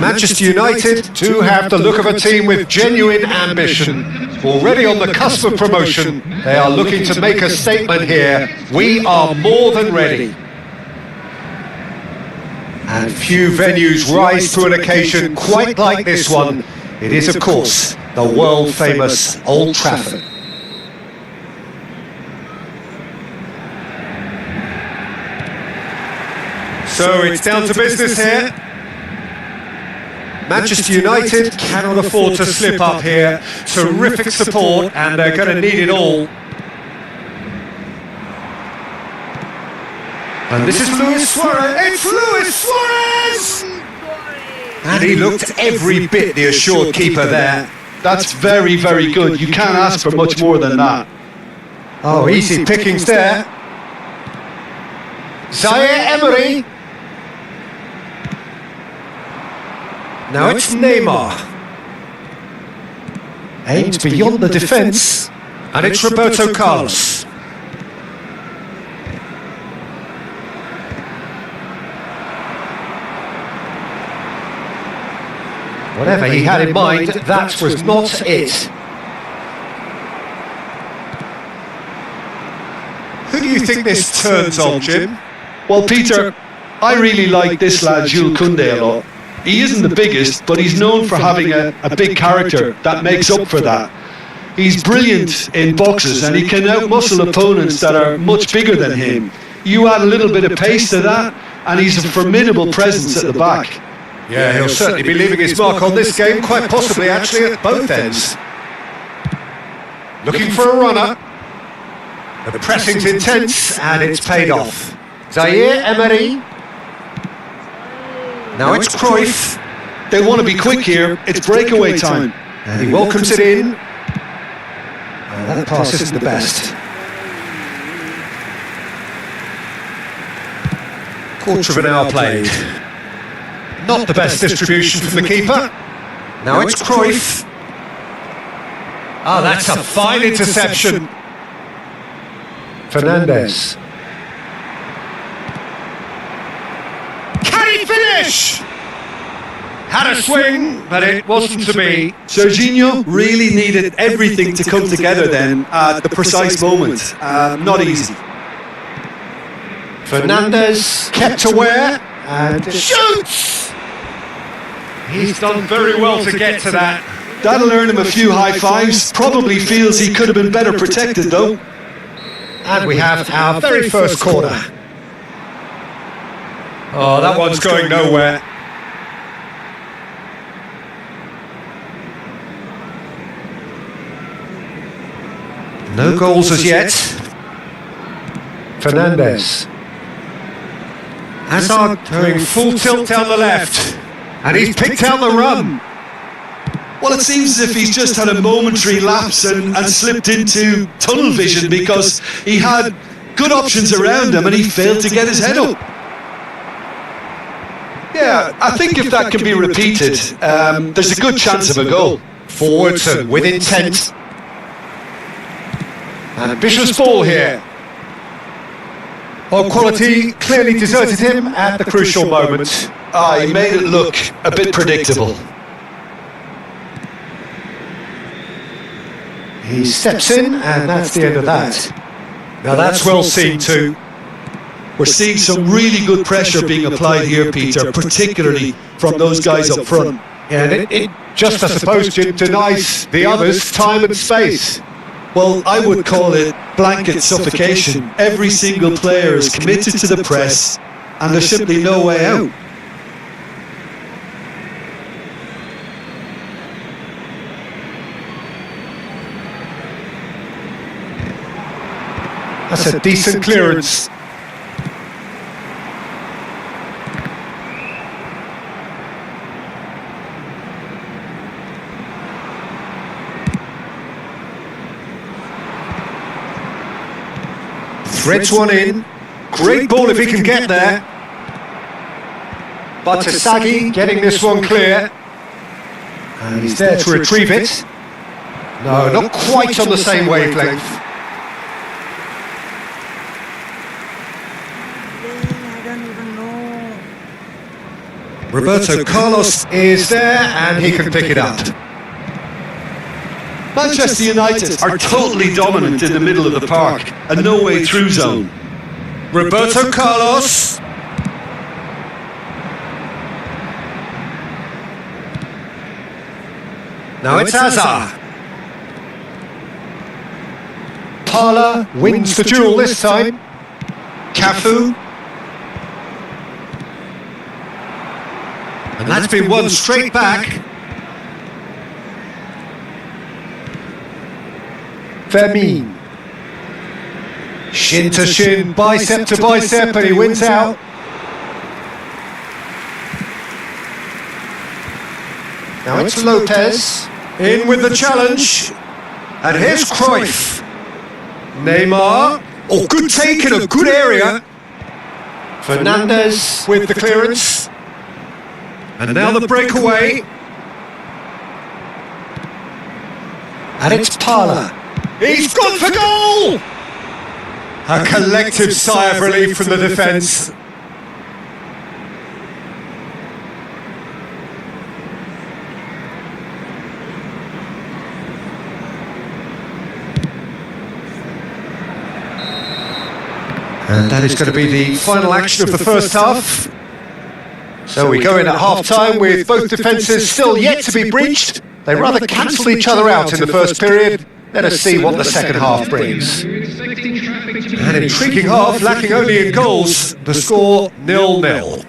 Manchester United do have the look of a team with genuine ambition. Already on the cusp of promotion, they are looking to make a statement here. We are more than ready. And few venues rise to an occasion quite like this one. It is, of course, the world-famous Old Trafford. So it's down to business here. Manchester United cannot afford to slip up here. Terrific support, and they're going to need it all. And this is Luis Suarez. It's Luis Suarez! And he looked every bit the assured keeper there. That's very, very good. You can't ask for much more than that. Oh, easy pickings there. Zaire Emery. Now it's Neymar. Aimed beyond the defence. And it's Roberto Carlos. Whatever he had in mind, that was not it. Who do you think this turns on, Jim? Well, Peter, I really like this lad, Jules Koundé, a lot. He isn't the biggest, but he's known for having a big character that makes up for that. He's brilliant in boxes and he can outmuscle opponents that are much bigger than him. You add a little bit of pace to that and he's a formidable presence at the back. Yeah, he'll certainly be leaving his mark on this game, quite possibly actually at both ends. Looking for a runner. The pressing's intense and it's paid off. Zaire Emery. Now it's Cruyff. They want to be quick here, it's breakaway time. And he welcomes it in. That pass isn't the best. Quarter of an hour played. Not the best distribution from the keeper. Now it's Cruyff. Ah, that's a fine interception. Fernandez. Can he finish? Had a swing, but it wasn't to be. Jorginho really needed everything to come together then at the precise moment. Not easy. Fernandez kept aware and shoots! He's done very well to get to that. That'll earn him a few high fives. Probably feels he could have been better protected though. And we have our very first corner. Oh, that one's going nowhere. No goals as yet. Fernandez. Hazard going full tilt down the left. And he's picked out the run. Well, it seems as if he's just had a momentary lapse and slipped into tunnel vision because he had good options around him and he failed to get his head up. Yeah, I think if that can be repeated, there's a good chance of a goal. Forwards and with intent. Ambitious ball here. Well, quality clearly deserted him at the crucial moment. He made it look a bit predictable. He steps in and that's the end of that. Now that's well seen too. We're seeing some really good pressure being applied here, Peter, particularly from those guys up front. Yeah, and it just, I suppose, denies the others time and space. Well, I would call it blanket suffocation. Every single player is committed to the press and there's simply no way out. That's a decent clearance. Threads one in. Great ball if he can get there. But Tasagi getting this one clear. And he's there to retrieve it. No, not quite on the same wavelength. I don't even know. Roberto Carlos is there and he can pick it up. Manchester United are totally dominant in the middle of the park, a no-way through zone. Roberto Carlos. Now it's Hazard. Parla wins the duel this time. Cafu. And that's been won straight back. Fermin. Shin to shin, bicep to bicep, and he wins out. Now it's Lopez, in with the challenge. And here's Cruyff. Neymar. Oh, good take in a good area. Fernandez with the clearance. And now the breakaway. And it's Parla. He's gone for goal! A collective sigh of relief from the defence. And that is going to be the final action of the first half. So we go in at half-time with both defences still yet to be breached. They rather cancelled each other out in the first period. Let us see what the second half brings. An intriguing half, lacking only in goals. The score 0-0.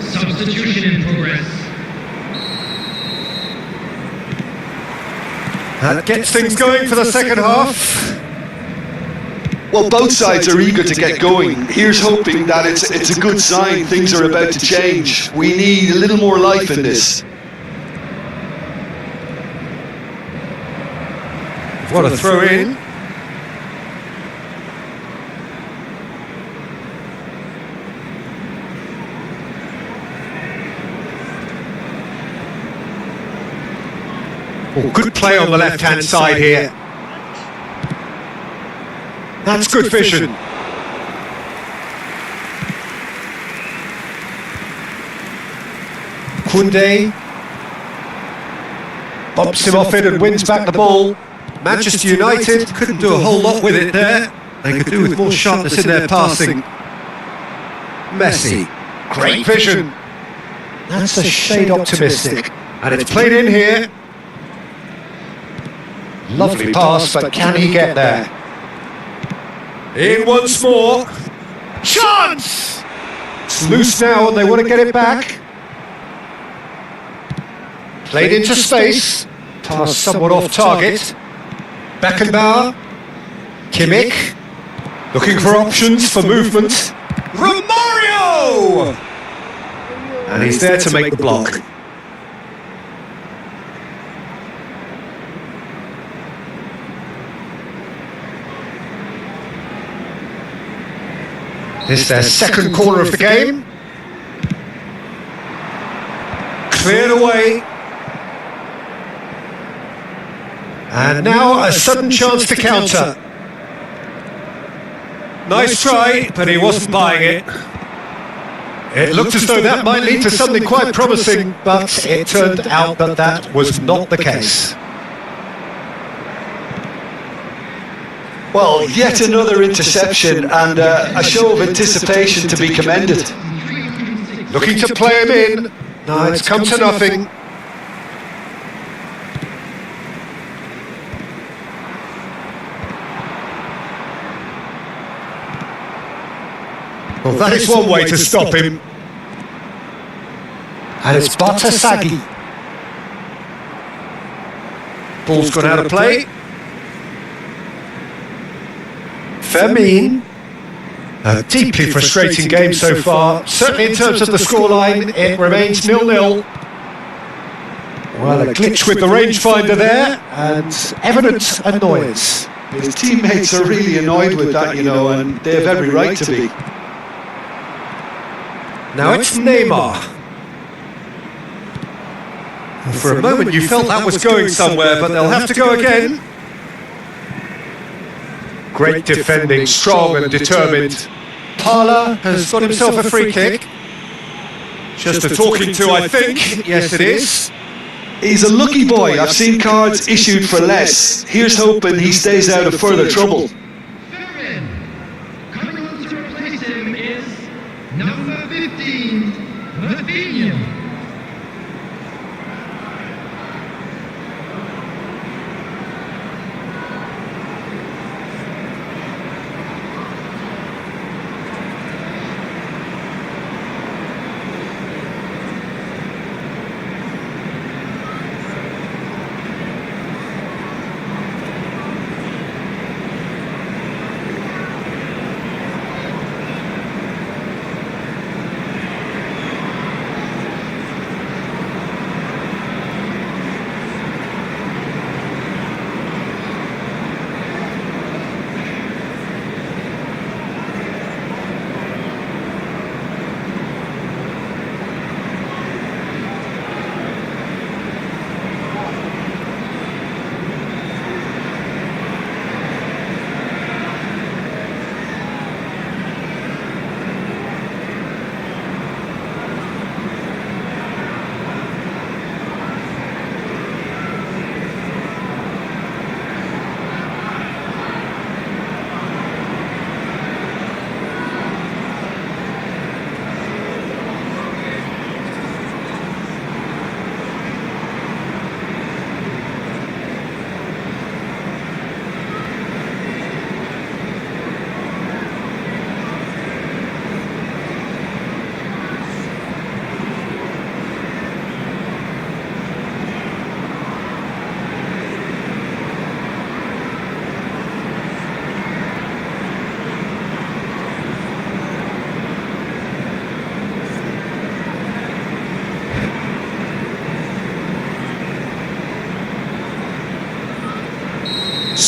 Substitution in progress. That gets things going for the second half. Well, both sides are eager to get going. Here's hoping that it's a good sign things are about to change. We need a little more life in this. What a throw in. Oh, good play on the left-hand side here. That's good vision. Koundé bumps him off it and wins back the ball. Manchester United couldn't do a whole lot with it there. They could do with more sharpness in their passing. Messi, great vision. That's a shade optimistic. And it's played in here. Lovely pass, but can he get there? In once more. Chance! It's loose now and they want to get it back. Played into space. Pass somewhat off target. Beckenbauer. Kimmich. Looking for options for movement. Romario! And he's there to make the block. This is their second corner of the game. Cleared away. And now a sudden chance to counter. Nice try, but he wasn't buying it. It looked as though that might lead to something quite promising, but it turned out that that was not the case. Well, yet another interception and a show of anticipation to be commended. Looking to play him in. No, it's come to nothing. Well, that is one way to stop him. And it's Batasagi. Ball's gone out of play. Fermin. A deeply frustrating game so far. Certainly in terms of the scoreline, it remains 0-0. Well, a glitch with the rangefinder there, and evident annoyance. His teammates are really annoyed with that, you know, and they have every right to be. Now it's Neymar. For a moment you felt that was going somewhere, but they'll have to go again. Great defending, strong and determined. Parla has got himself a free kick. Just a talking to, I think. Yes, it is. He's a lucky boy. I've seen cards issued for less. Here's hoping he stays out of further trouble. Coming on to replace him is number 15, Rafinha.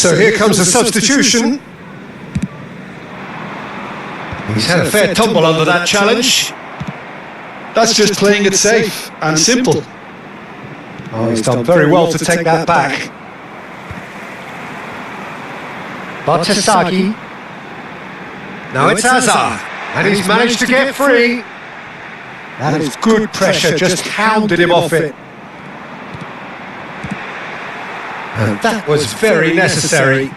So here comes the substitution. He's had a fair tumble under that challenge. That's just playing it safe and simple. Oh, he's done very well to take that back. Batasagi. Now it's Hazard, and he's managed to get free. That is good pressure, just hounded him off it. And that was very necessary.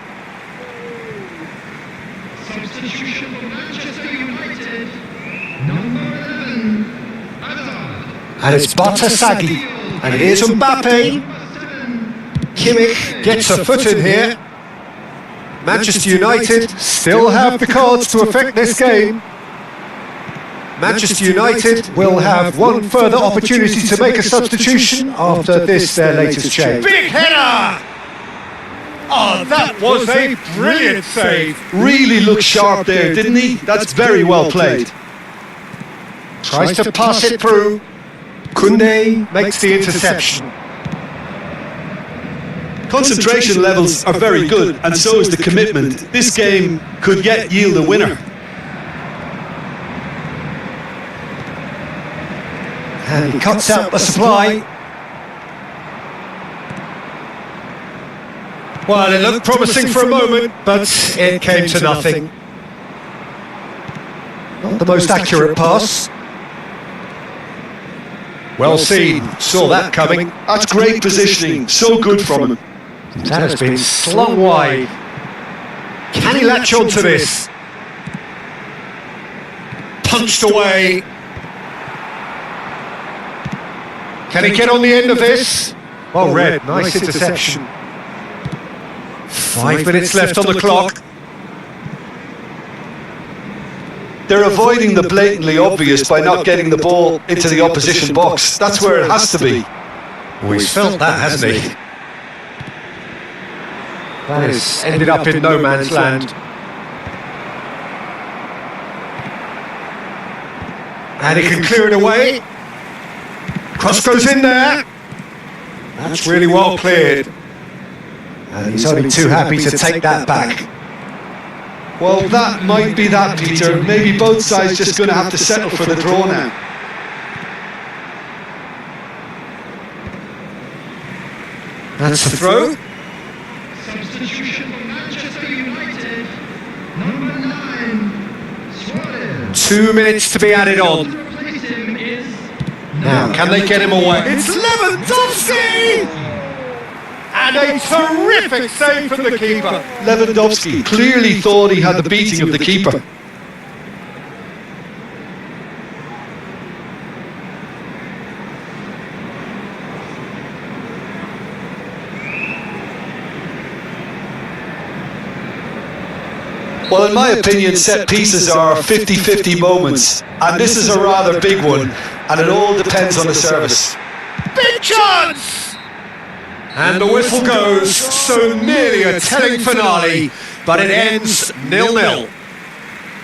Substitution for Manchester United, number 11, Hazard. And it's Batasagi. And here's Mbappe. Kimmich gets a foot in here. Manchester United still have the cards to affect this game. Manchester United will have one further opportunity to make a substitution after this, their latest change. Big header! Oh, that was a brilliant save. Really looked sharp there, didn't he? That's very well played. Tries to pass it through. Koundé makes the interception. Concentration levels are very good, and so is the commitment. This game could yet yield a winner. And he cuts out the supply. Well, it looked promising for a moment, but it came to nothing. Not the most accurate pass. Well seen, saw that coming. That's great positioning, so good from him. That has been slung wide. Can he latch onto this? Punched away. Can he get on the end of this? Well read, nice interception. 5 minutes left on the clock. They're avoiding the blatantly obvious by not getting the ball into the opposition box. That's where it has to be. Well, he's felt that, hasn't he? That has ended up in no man's land. And he can clear it away. Cross goes in there. That's really well cleared. And he's only too happy to take that back. Well, that might be that, Peter. Maybe both sides just going to have to settle for the draw now. That's the throw. Substitution for Manchester United, number 9, Suarez. 2 minutes to be added on. To replace him is Now, can they get him away? It's Lewandowski! And a terrific save from the keeper. Lewandowski clearly thought he had the beating of the keeper. Well, in my opinion, set pieces are 50-50 moments, and this is a rather big one, and it all depends on the service. Big chance! And the whistle goes, so nearly a telling finale, but it ends 0-0.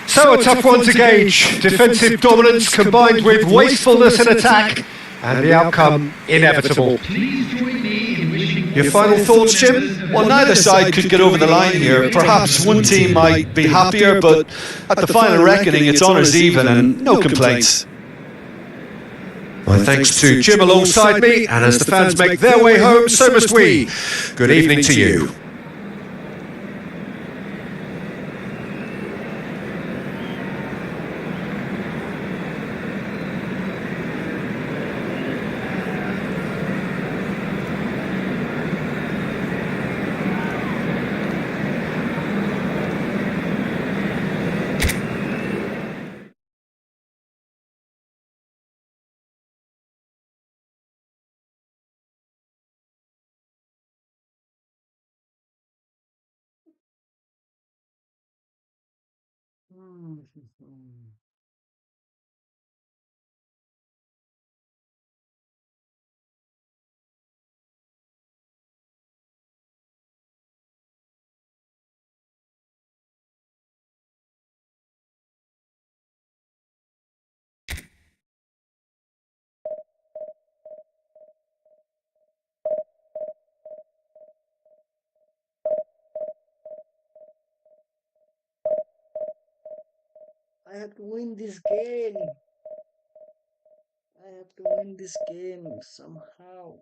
So a tough one to gauge. Defensive dominance combined with wastefulness in attack, and the outcome inevitable. Please join me in wishing Your final thoughts, Jim? Well, neither side could get over the line here. Perhaps one team might be happier, but at the final reckoning, it's honours even and no complaints. My thanks to Jim alongside me, and as the fans make their way home, so must we. Good evening to you. have to win this game. I have to win this game somehow.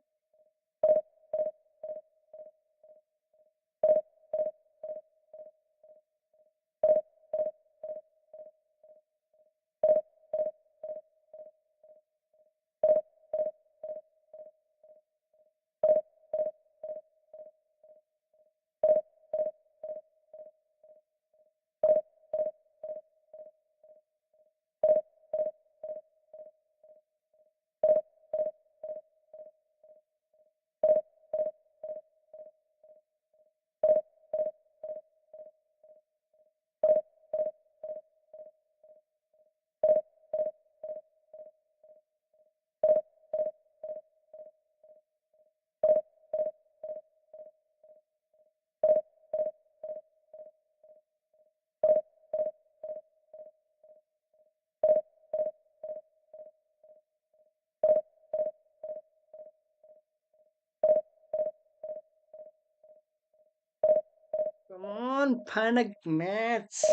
Come on, panic match.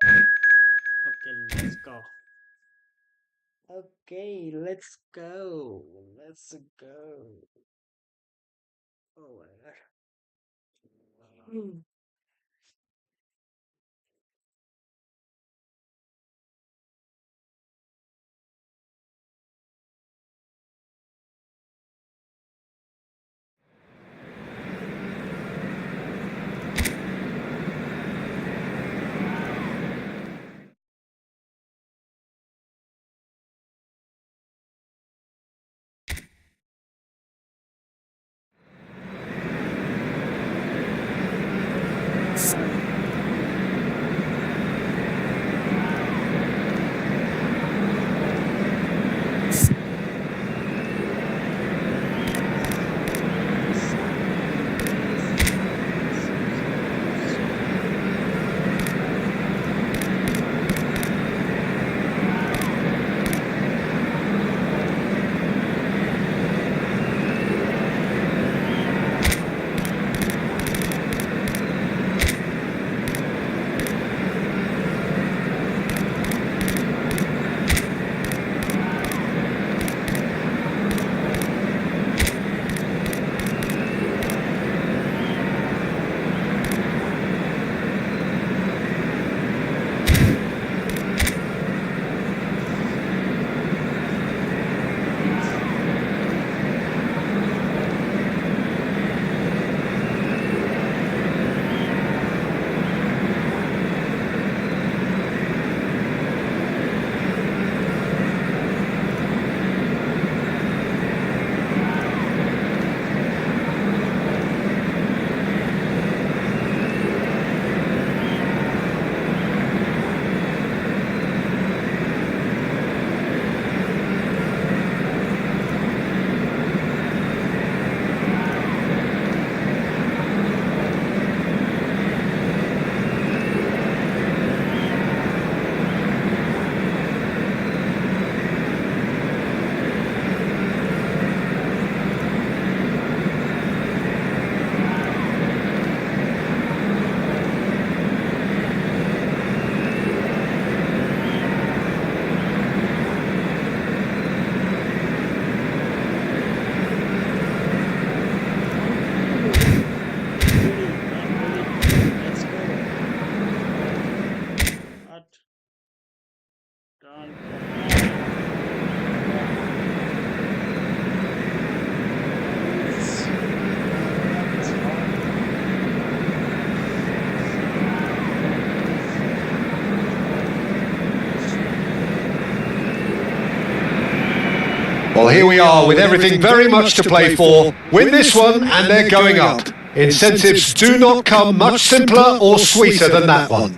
Okay, let's go. Okay, let's go. Let's go. Oh my god. Let's go. But don't Well, here we are with everything very much to play for. Win this one and they're going up. Incentives do not come much simpler or sweeter than that one.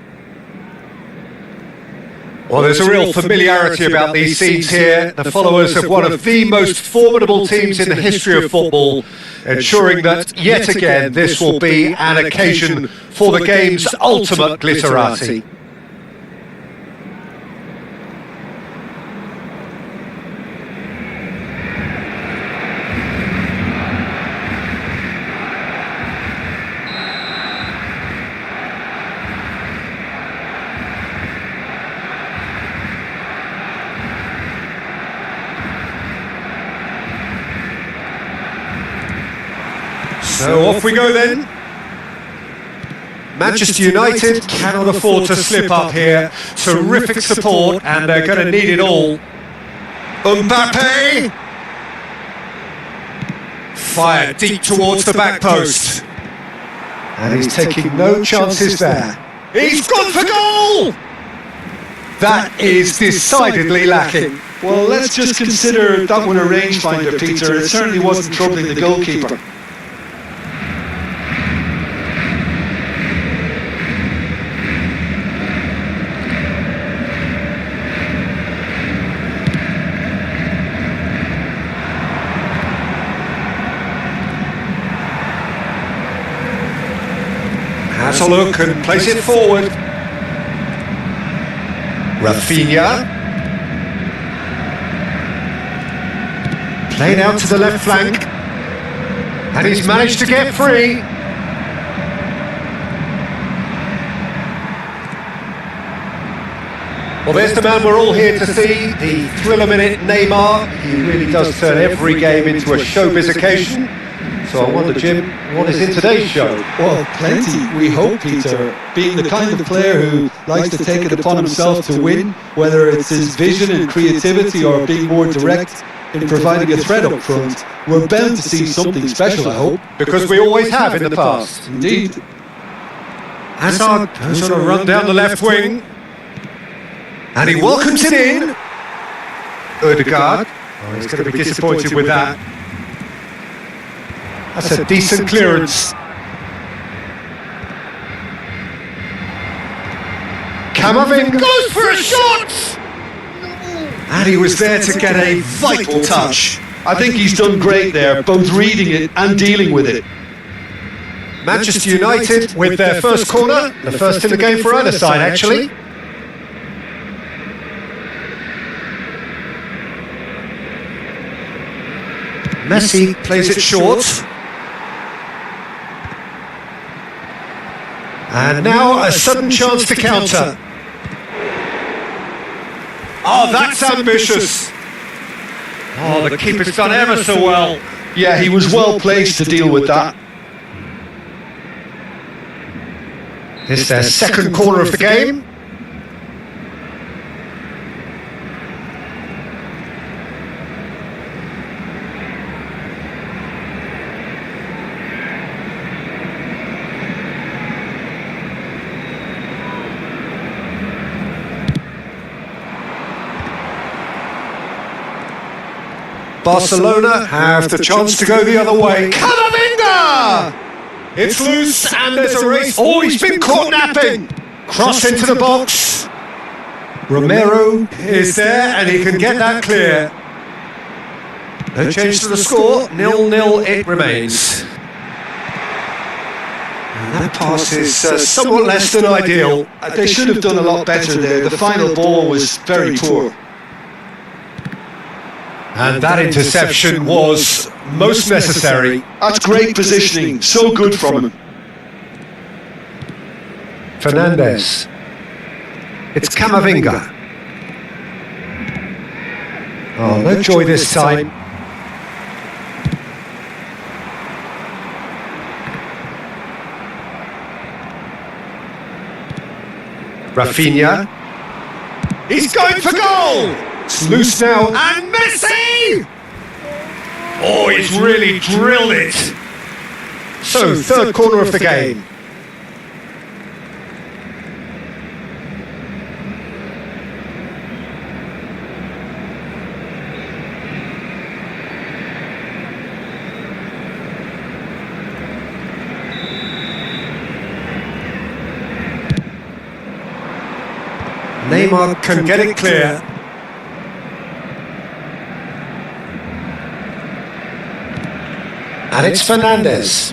Well, there's a real familiarity about these scenes here. The followers of one of the most formidable teams in the history of football, ensuring that, yet again, this will be an occasion for the game's ultimate glitterati. So off we go then. Manchester United cannot afford to slip up here. Terrific support, and they're going to need it all. Mbappe! Fired deep towards the back post. And he's taking no chances there. He's gone for goal! That is decidedly lacking. Well, let's just consider that one a rangefinder, Peter. It certainly wasn't troubling the goalkeeper. Has a look and plays it forward. Rafinha. Played out to the left flank. And he's managed to get free. Well, there's the man we're all here to see, the thriller minute Neymar. He really does turn every game into a showbiz occasion. So I wonder, Jim, what is in today's show? Well, plenty, we hope, Peter. Being the kind of player who likes to take it upon himself to win, whether it's his vision and creativity or being more direct in providing a threat up front, we're bound to see something special, I hope. Because we always have in the past. Indeed. Hazard goes on a run down the left wing. And he welcomes it in. Odegaard. Oh, he's going to be disappointed with that. That's a decent clearance. Camavinga goes for a shot! And he was there to get a vital touch. I think he's done great there, both reading it and dealing with it. Manchester United with their first corner, the first in the game for either side, actually. Messi plays it short. And now a sudden chance to counter. Oh, that's ambitious. Oh, the keeper's done ever so well. Yeah, he was well placed to deal with that. This is their second corner of the game. Barcelona have the chance to go the other way. Camavinga! It's loose and there's a race. Oh, he's been caught napping. Cross into the box. Romero is there and he can get that clear. No change to the score. 0-0 it remains. And that pass is somewhat less than ideal. They should have done a lot better there. The final ball was very poor. And that interception was most necessary. That's great positioning, so good from him. Fernandes. It's Camavinga. Oh, no joy this time. Rafinha. He's going for goal! It's loose now. And Messi! Oh, he's really drilled it. So, third corner of the game. Neymar can get it clear. And it's Fernandes.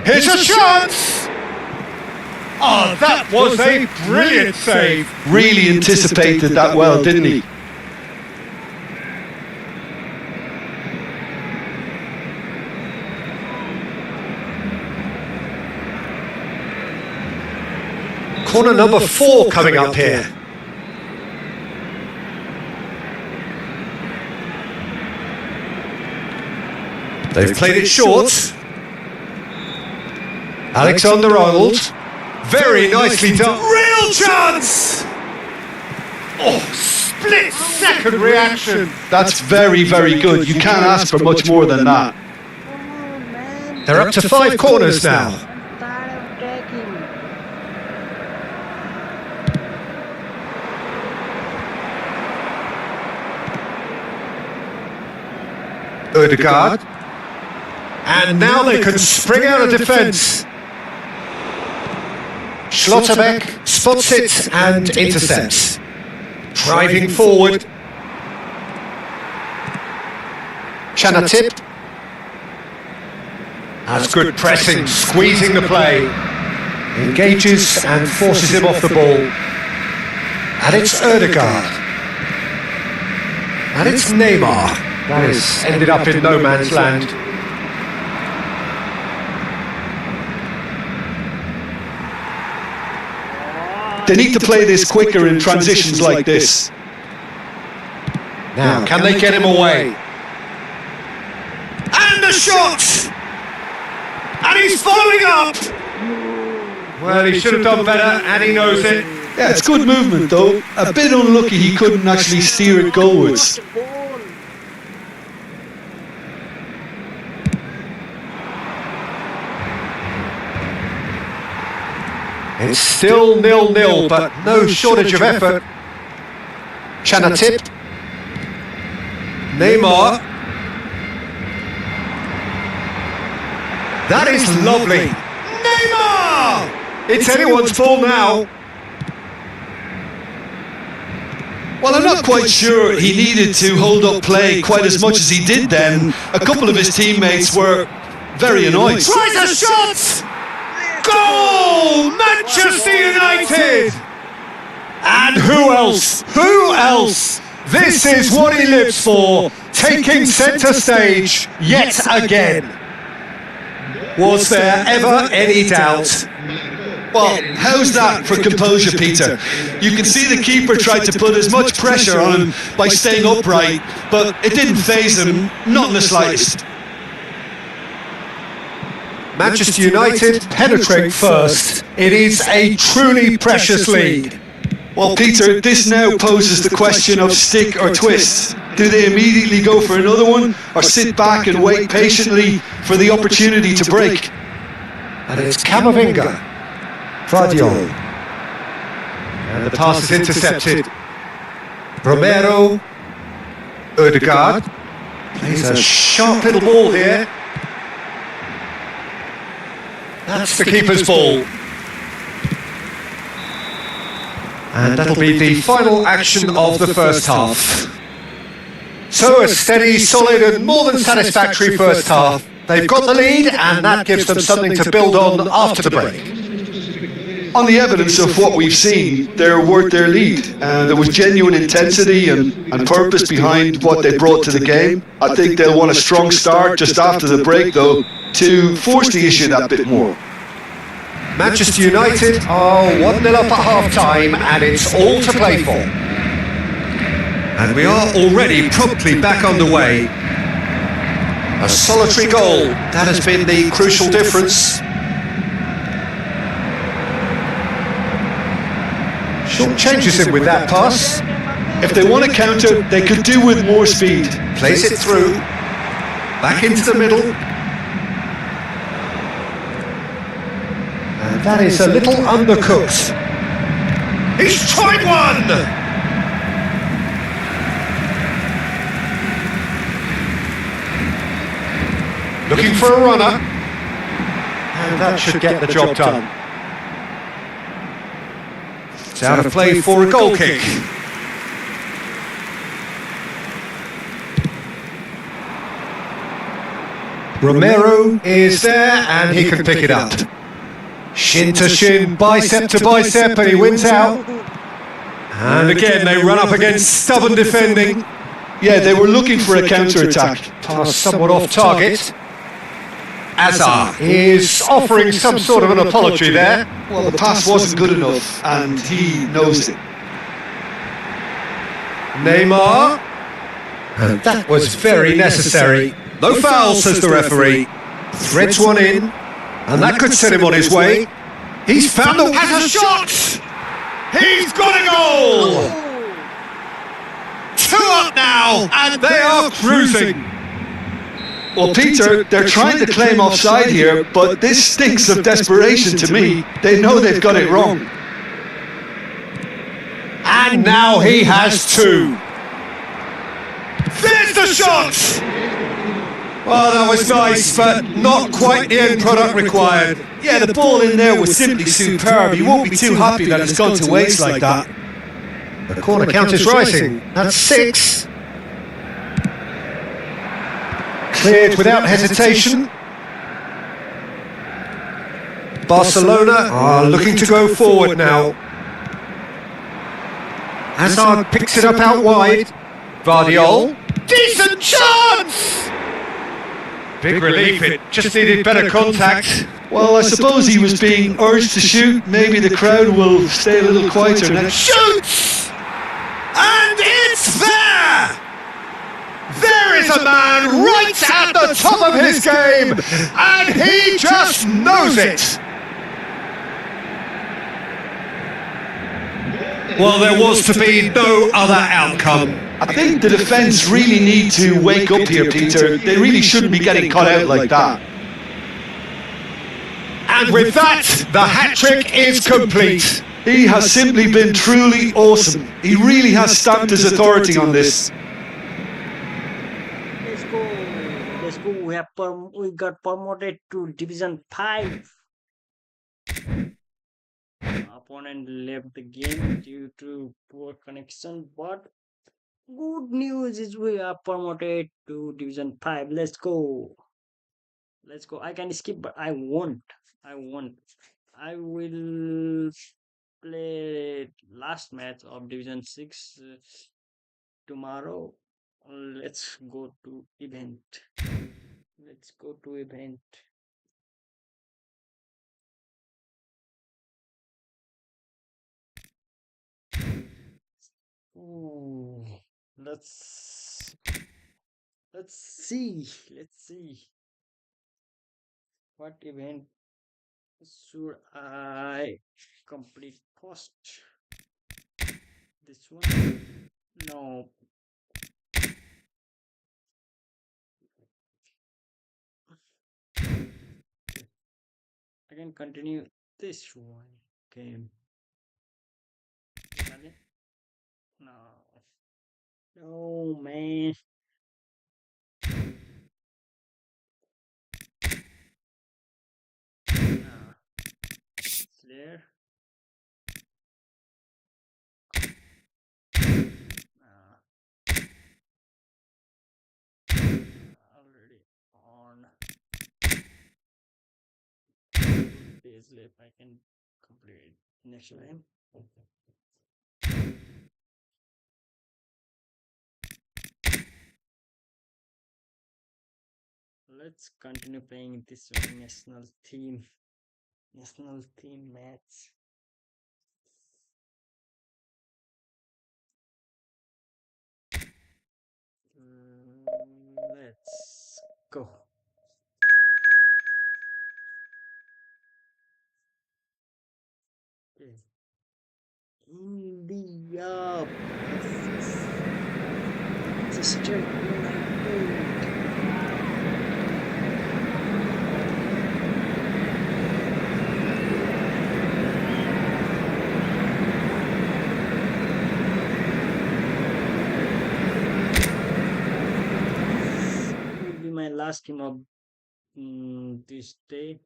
Here's a chance! Oh, that was a brilliant save. Really anticipated that well, didn't he? Corner number 4 coming up here. They've played it short. Alexander-Arnold. Very nicely done. Real chance! Oh, split-second reaction. That's very, very good. You can't ask for much more than that. They're up to 5 corners now. Ødegaard. And now they can spring out of defence. Schlotterbeck spots it and intercepts. Driving forward. Chanatip. That's good pressing, squeezing the play. Engages and forces him off the ball. And it's Ødegaard. And it's Neymar. That has ended up in no man's land. They need to play this quicker in transitions like this. Now, can they get him away? And the shot! And he's following up! Well, he should have done better, and he knows it. Yeah, it's good movement though. A bit unlucky he couldn't actually steer it goalwards. It's still 0-0, but no shortage of effort. Chanatip. Neymar. That is lovely. Neymar! It's anyone's ball now. Well, I'm not quite sure he needed to hold up play quite as much as he did then. A couple of his teammates were very annoyed. Tries a shot! Goal! Manchester United! And who else? Who else? This is what he lives for, taking centre stage yet again. Was there ever any doubt? Well, how's that for composure, Peter? You can see the keeper tried to put as much pressure on him by staying upright, but it didn't faze him, not in the slightest. Manchester United penetrate first. It is a truly precious lead. Well, Peter, this now poses the question of stick or twist. Do they immediately go for another one, or sit back and wait patiently for the opportunity to break? And it's Camavinga. Tradio. And the pass is intercepted. Romero. Ødegaard. Plays a sharp little ball here. That's the keeper's ball. And that'll be the final action of the first half. So a steady, solid and more than satisfactory first half. They've got the lead and that gives them something to build on after the break. On the evidence of what we've seen, they're worth their lead. There was genuine intensity and purpose behind what they brought to the game. I think they'll want a strong start just after the break, though, to force the issue that bit more. Manchester United are 1-0 up at half-time and it's all to play for. And we are already promptly back underway. A solitary goal, that has been the crucial difference. Short changes him with that pass. If they want to counter, they could do with more speed. Plays it through. Back into the middle. And that is a little undercooked. He's tried one! Looking for a runner. And that should get the job done. It's out of play for a goal kick. Romero is there and he can pick it up. Shin to shin, bicep to bicep, and he wins out. And again they run up against stubborn defending. Yeah, they were looking for a counter-attack. Pass somewhat off target. Azar is offering some sort of an apology there. Well, the pass wasn't good enough, and he knows it. Neymar. And that was very necessary. No foul, says the referee. Threads one in, and that could set him on his way. He's found the... has a shot! He's got a goal! 2 up now, and they are cruising. Well, Peter, they're trying to claim offside here, but this stinks of desperation to me. They know they've got it wrong. And now he has 2. There's the shot! Oh, that was nice, but not quite the end product required. Yeah, the ball in there was simply superb. You won't be too happy that it's gone to waste like that. The corner count is rising. That's 6. Cleared without hesitation. Barcelona are looking to go forward now. Hazard picks it up out wide. Vardiol. Decent chance! Big relief, it just needed better contact. Well, I suppose he was being urged to shoot. Maybe the crowd will stay a little quieter next. Shoots! And it's there! There is a man right at the top of his game, and he just knows it! Well, there was to be no other outcome. I think the defence really need to wake up here, Peter. They really shouldn't be getting caught out like that. And with that, the hat-trick is complete. He has simply been truly awesome. He really has stamped his authority on this. Let's go. Let's go. We got promoted to Division 5. Opponent left the game due to poor connection, but good news is we are promoted to Division 5. Let's go. Let's go. I can skip, but I won't. I won't. I will play last match of Division 6 tomorrow. Let's go to event. Let's go to event. Ooh, let's see. Let's see. What event should I complete first? This one? No. I can continue this one. Game. No. No, man. Nah. It's there. Nah. Already on. Days left. I can complete it next time. Let's continue playing this national team match. Let's go. Okay. India versus Manchester United. Will be my last game of this day.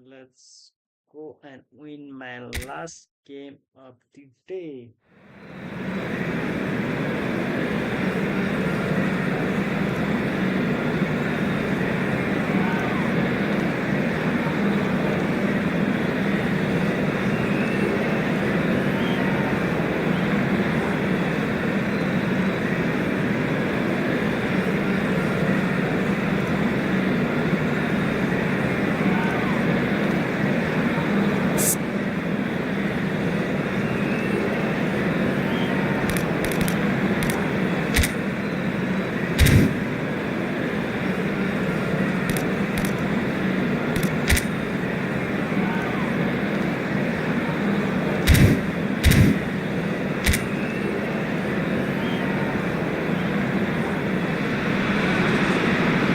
Let's go and win my last game of the day.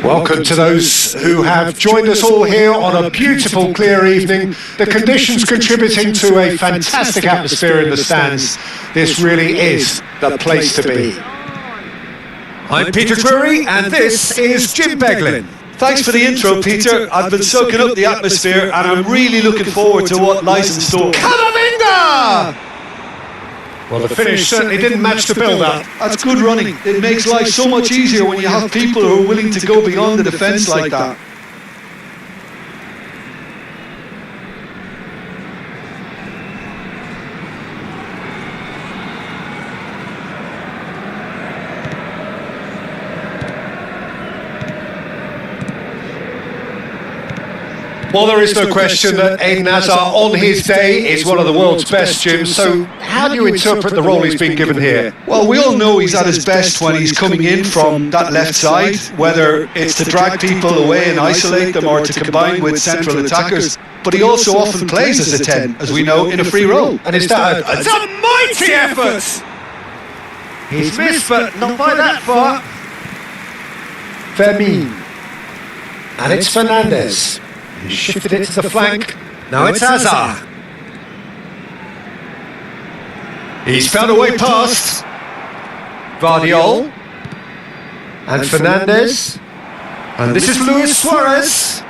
Welcome to those who have joined us all here on a beautiful, clear evening. The conditions contributing to a fantastic atmosphere in the stands. This really is the place to be. I'm Peter Drury, and this is Jim Beglin. Thanks for the intro, Peter. I've been soaking up the atmosphere and I'm really looking forward to what lies in store. Camavinga! Well, the finish certainly didn't match the build-up. That's good running. It makes life so much easier when you have people who are willing to go beyond the defence like that. Well, there is no question that Eden Hazard on his day is one of the world's best, Jim. So how do you interpret the role he's been given here? Well, we all know he's at his best when he's coming in from that left side, whether it's to drag people away and isolate them or to combine with central attackers. But he also often plays as a 10, as we know, in a free role. And is that it's a mighty effort? He's missed, but not by that far. Fermin. And it's Fernandez. He shifted it to the flank. Now it's Hazard. He's found a way past Vardiol and Fernandez. And this is Luis Suarez.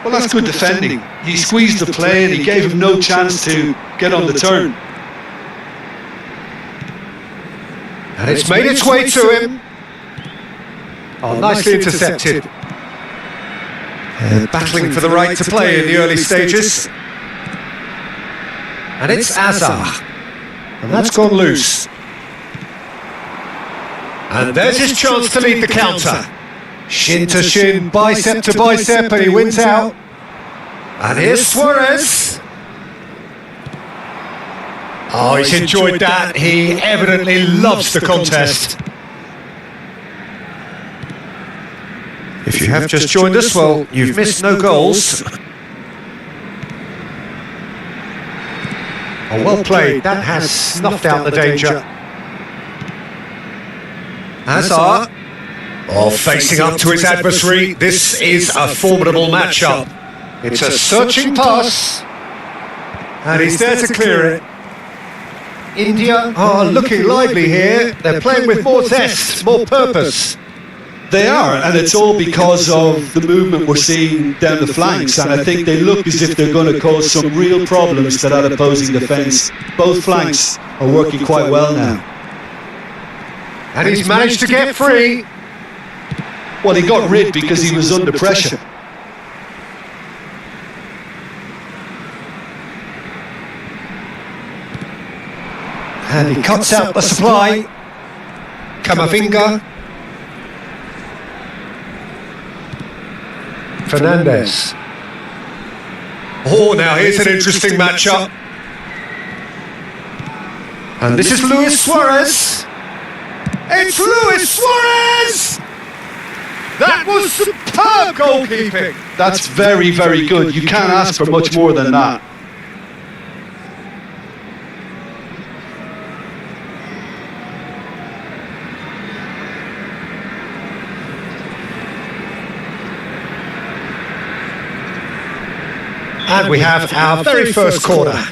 Well, that's good defending. He squeezed the play and he gave him no chance to get on the turn. And it's made its way to him. Oh, nicely intercepted. Battling for the right to play in the early stages. And it's Hazard. And that's gone loose. And there's his chance to lead the counter. Shin to shin, bicep to bicep, and he wins out. And here's Suarez. Oh, he's enjoyed that. He evidently loves the contest. If you have just joined us, well, you've missed no goals. Oh, well played. That has snuffed out the danger. Hazard. Oh, facing up to his adversary. This is a formidable matchup. It's a searching pass. And he's there to clear it. India are looking lively here. They're playing with more zest, more purpose. They are, and it's all because of the movement we're seeing down the flanks, and I think they look as if they're going to cause some real problems to that opposing defence. Both flanks are working quite well now. And he's managed to get free. Well, he got rid because he was under pressure. And he cuts out the supply. Camavinga. Fernandez. Oh, now here's an interesting matchup. And this is Luis Suarez. It's Luis Suarez! That was superb goalkeeping. That's very, very good. You can't ask for much more than that. And we have our very first corner.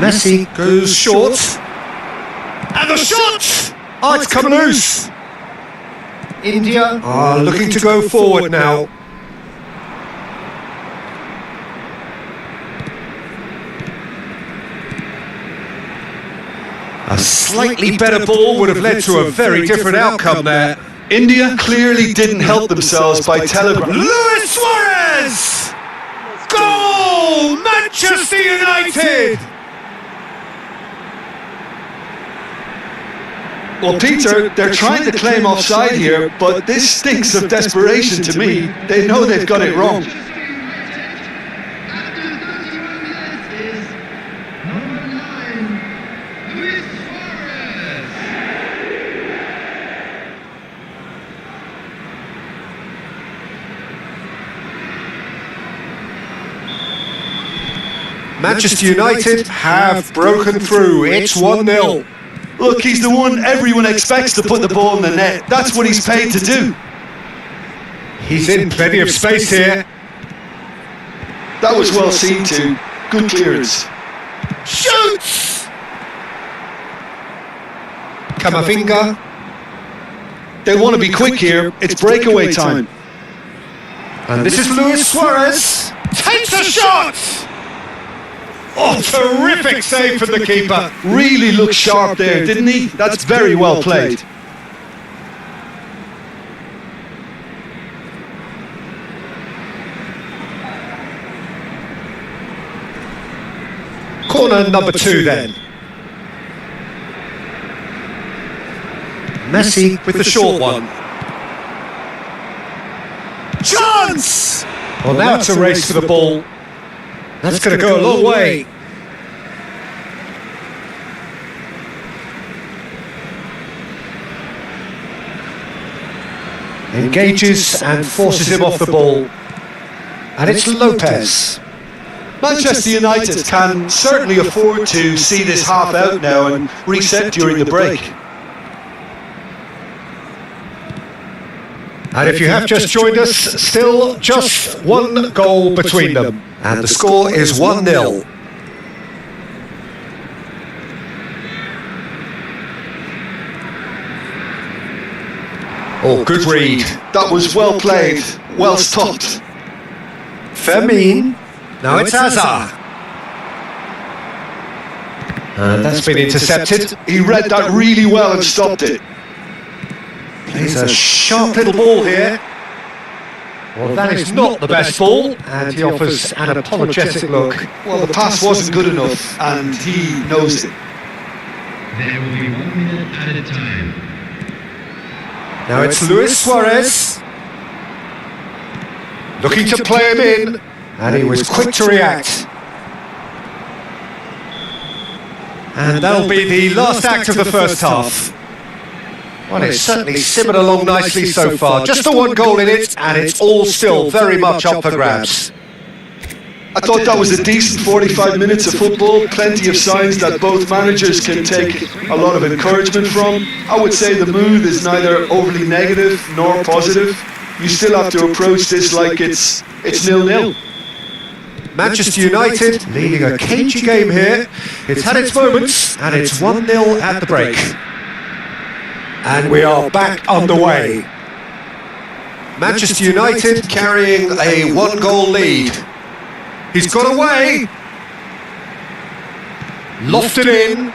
Messi goes short. And the shot! Oh, it's come loose. India are looking to go forward now. A slightly better ball would have led to a very different outcome there. India clearly didn't help themselves by telegraphing. Luis Suarez! Goal! Manchester United! Well, Peter, they're trying to claim offside here, but this stinks of desperation to me. They know they've got it wrong. After 31 minutes is number 9, Luis Suarez. Manchester United have broken through. It's 1-0. Look, he's the one everyone expects to put the ball in the net. That's what he's paid to do. He's in plenty of space here. That was well seen too. Good clearance. Shoots! Camavinga. They want to be quick here. It's breakaway time. And this is Luis Suarez. Takes a shot! Oh, terrific save from the keeper. Really looked sharp there, didn't he? That's very well played. Corner number 2 then. Messi with the short one. Chance! Well, now it's a race for the ball. That's going to go a long way. Engages and forces him off the ball. And it's Lopez. Manchester United can certainly afford to see this half out now and reset during the break. And if you have just joined us, still just one goal between them. And the score is 1-0. Oh, good read. That was well played, well stopped. Fermin. Now it's Hazard. And that's been intercepted. He read that really well and stopped it. Plays a sharp little ball here. Well, that is not the best ball, and he offers an apologetic look. Well, the pass wasn't good enough, and he knows it. There will be 1 minute at a time. Now it's Luis Suarez. Looking to play him in, and he was quick to react. And that'll be the last act of the first half. Well, it's certainly simmered along nicely so far. Just the one goal in it, and it's all still very much up for grabs. I thought that was a decent 45 minutes of football, plenty of signs that both managers can take a lot of encouragement from. I would say the mood is neither overly negative nor positive. You still have to approach this like it's 0-0. Manchester United leading a cagey game here. It's had its moments, and it's 1-0 at the break. And we are back underway. Manchester United carrying a 1-goal lead. He's got away. Lofted in.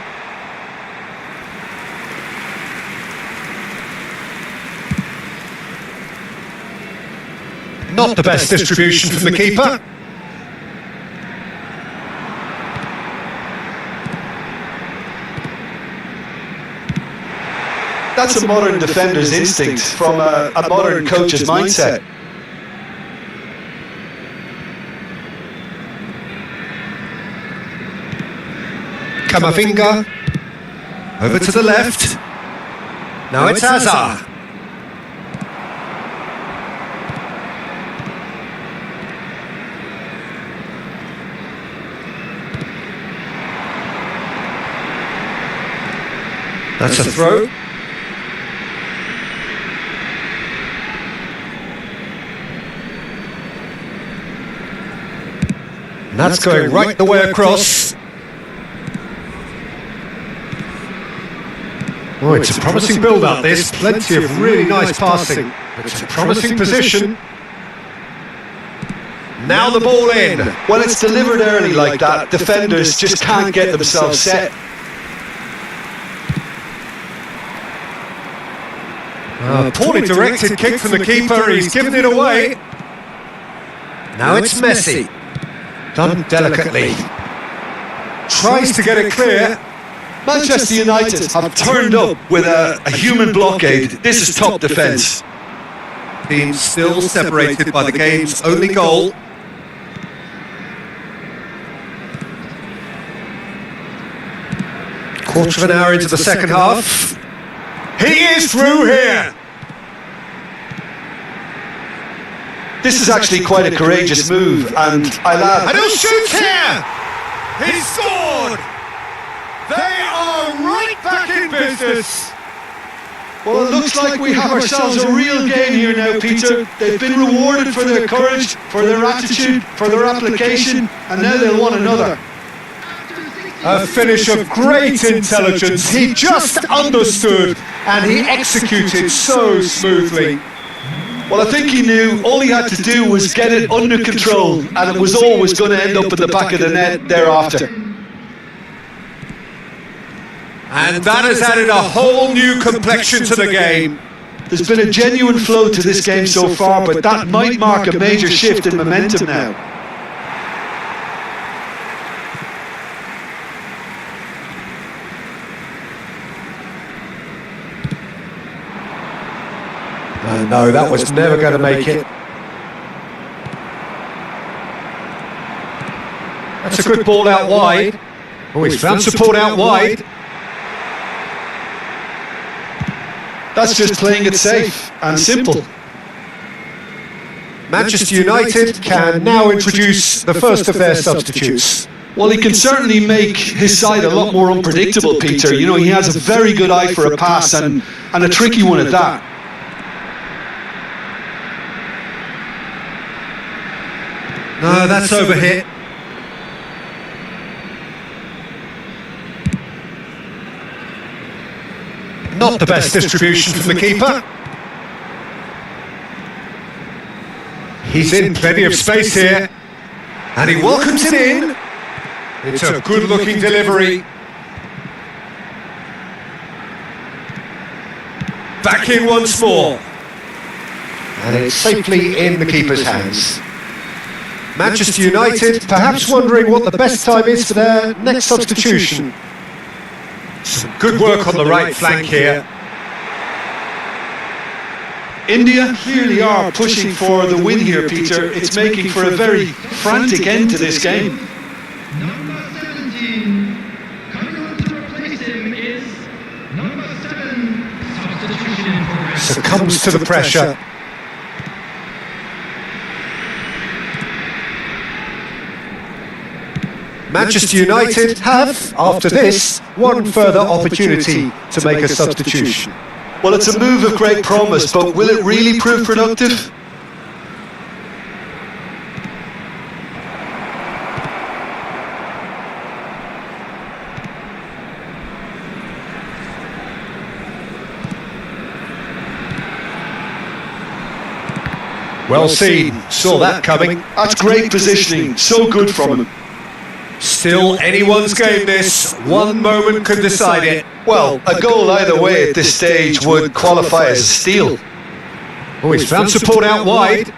Not the best distribution from the keeper. That's a modern defender's instinct from a modern coach's mindset. Camavinga. Over to the left. Now it's Hazard. That's a throw. And that's going right the way across. Oh, it's a promising build-up, this. Plenty of really nice passing. It's a promising position. Now the ball in. When it's delivered early like that, defenders just can't get themselves set. Poorly directed kick from the keeper, he's given it away. Now it's Messi. Done delicately. Tries to get it clear. Manchester United have turned up with a human blockade. This is top defence. Teams still separated by the game's only goal. Quarter of an hour into the second half. He is through here. This is actually quite a courageous move, and And he'll shoot here. He scored. They are right back in business. well, it looks like we have ourselves a real game here now, Peter. They've been rewarded for their courage, for their attitude, for their application, and now they'll want another. A finish of great intelligence. He just understood and he executed so smoothly. Well, I think he knew all he had to do was get it under control, and it was always going to end up in the back of the net thereafter. And that has added a whole new complexion to the game. There's been a genuine flow to this game so far, but that might mark a major shift in momentum now. No, that was never going to make it. That's a good ball out wide. Oh, he's found support out wide. That's just playing it safe and simple. Manchester United can now introduce the first of their substitutes. Well, he can certainly make his side a lot more unpredictable, Peter. You know, he has a very good eye for a pass and a tricky one at that. No, that's overhit. Not the best distribution from the keeper. He's in plenty of space here. And he welcomes it in. It's a good-looking delivery. Back in once more. And it's safely in the keeper's hands. Manchester United perhaps wondering what the best time is for their next substitution. Some good work on the right flank here. India clearly are pushing for the win here, Peter. It's making for a very frantic end to this game. Number 17, coming on to replace him is number 7, substitution in progress. Succumbs to the pressure. Manchester United have, after this, one further opportunity to make a substitution. Well, it's a move of great promise, but will it really prove productive? Well seen, saw that coming. That's great positioning, so good from him. Still anyone's game this, one moment could decide it. Well, a goal either way at this stage would qualify as a steal. Oh, he's found support out wide.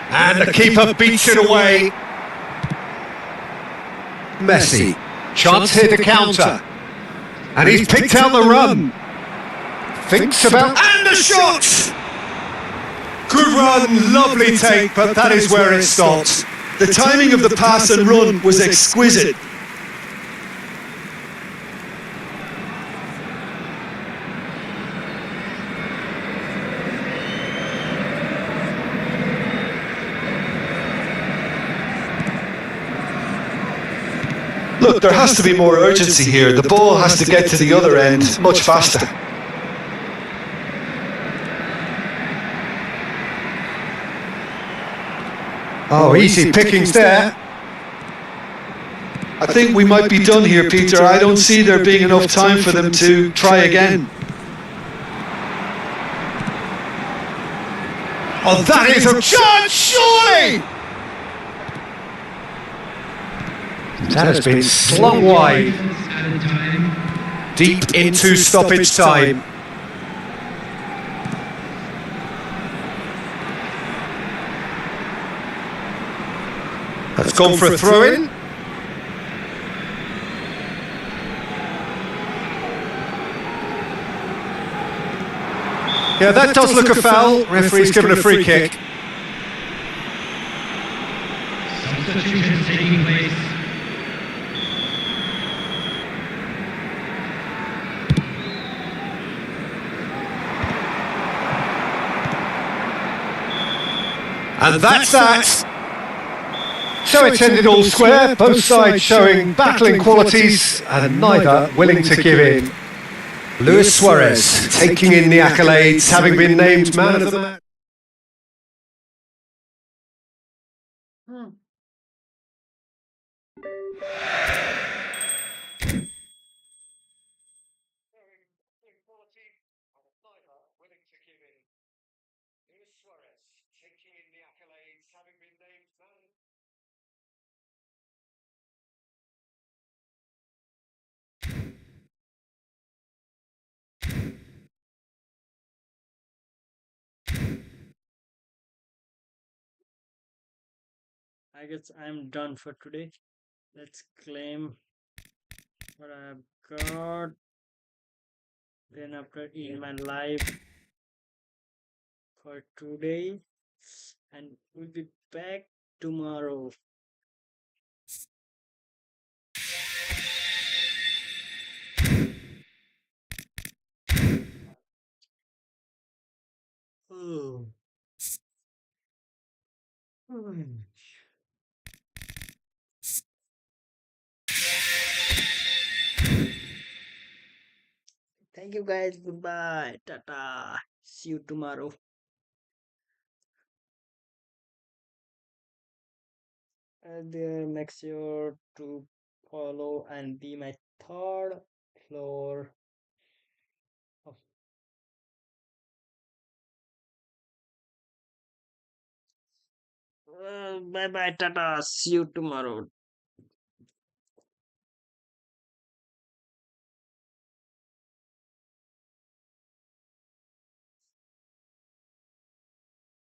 And the keeper beats it away. Messi, chance here to counter. And he's picked out the run. Thinks about, and the shot! Good run, lovely take, but that is where it stops. The timing of the pass and run was exquisite. Look, there has to be more urgency here. The ball has to get to the other end much faster. Oh, easy pickings there. I think we might be done here, Peter. I don't see there being enough time for them to try again. Oh, that is a chance, surely! That has been slung wide, Added time. deep into stoppage time. That's gone for a throw-in. Yeah, that does look a foul. Referee's given a free kick. Substitutions taking place. And that's that. So it's ended all square, both sides showing battling qualities and neither willing to give in. Luis Suarez taking in the accolades, having been named man of the match. Hmm. I guess I'm done for today. Let's claim what I've got. Then after in my life for today, and we'll be back tomorrow. Oh. Hmm. Thank you guys. Goodbye. Tata. See you tomorrow. And make sure to follow and be my third floor of bye bye, tata. See you tomorrow.